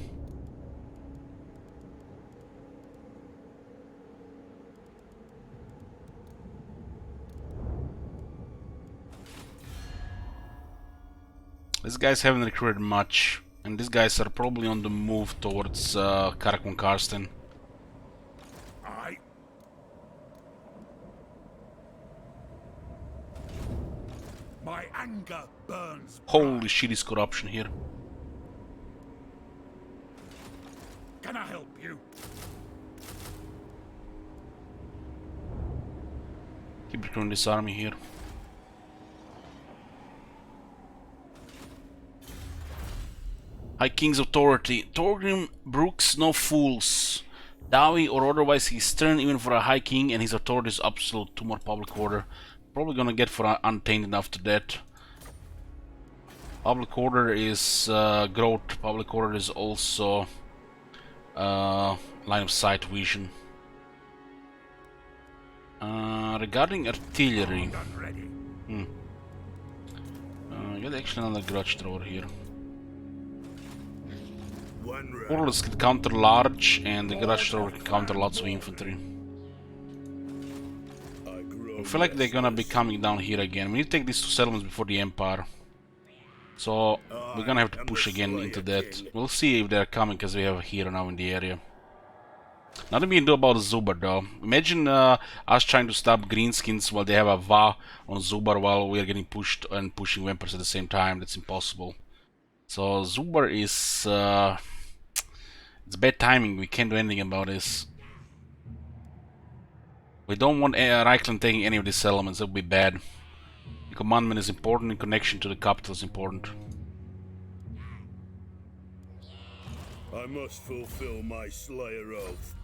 These guys haven't recruited much, and these guys are probably on the move towards Karak and Karsten. I. My anger burns. Holy shit, is corruption here. Can I help you? Keep recruiting this army here. High King's authority. Thorgrim brooks no fools. Dawi or otherwise he's stern even for a High King, and his authority is absolute. 2 more public order. Probably gonna get for untainted after that. Public order is growth. Public order is also line of sight vision. Regarding artillery, Done ready. I got actually another grudge thrower here. One round. Warlords can counter large, and the grudge thrower can counter lots of infantry. I grow I feel like they're gonna be restless. coming down here again. We need to take these 2 settlements before the Empire. So we're gonna have to I am push the again into Slayer that. King. We'll see if they're coming because we have a hero now in the area. Nothing we can do about Zubar though. Imagine us trying to stop greenskins while they have a Va on Zubar while we are getting pushed and pushing vampires at the same time. That's impossible. So Zubar is it's bad timing. We can't do anything about this. We don't want Reichland taking any of these settlements. That would be bad. The commandment is important, and connection to the capital is important. I must fulfill my Slayer oath.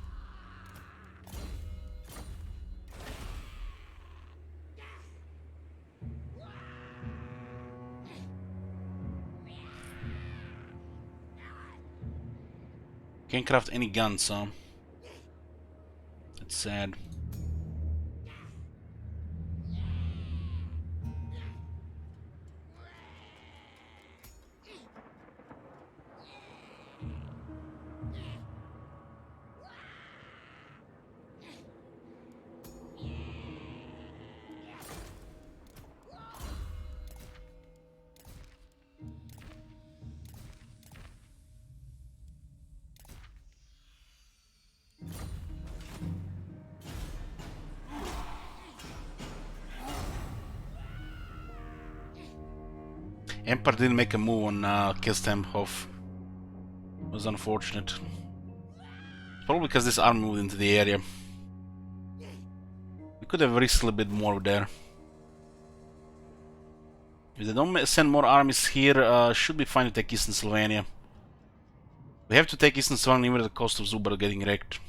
Can't craft any guns, huh? That's sad. Emperor didn't make a move on Kistemhof. It was unfortunate. Probably because this army moved into the area. We could have risked a little bit more there. If they don't send more armies here, should be fine to take Eastern Sylvania. We have to take Eastern Sylvania even at the cost of Zubar getting wrecked.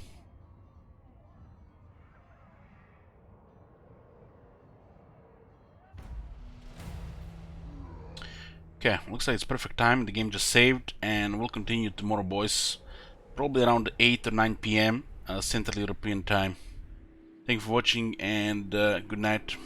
Okay, looks like it's perfect time. The game just saved, and we'll continue tomorrow, boys. Probably around 8 or 9 p.m. Central European time. Thank you for watching, and good night.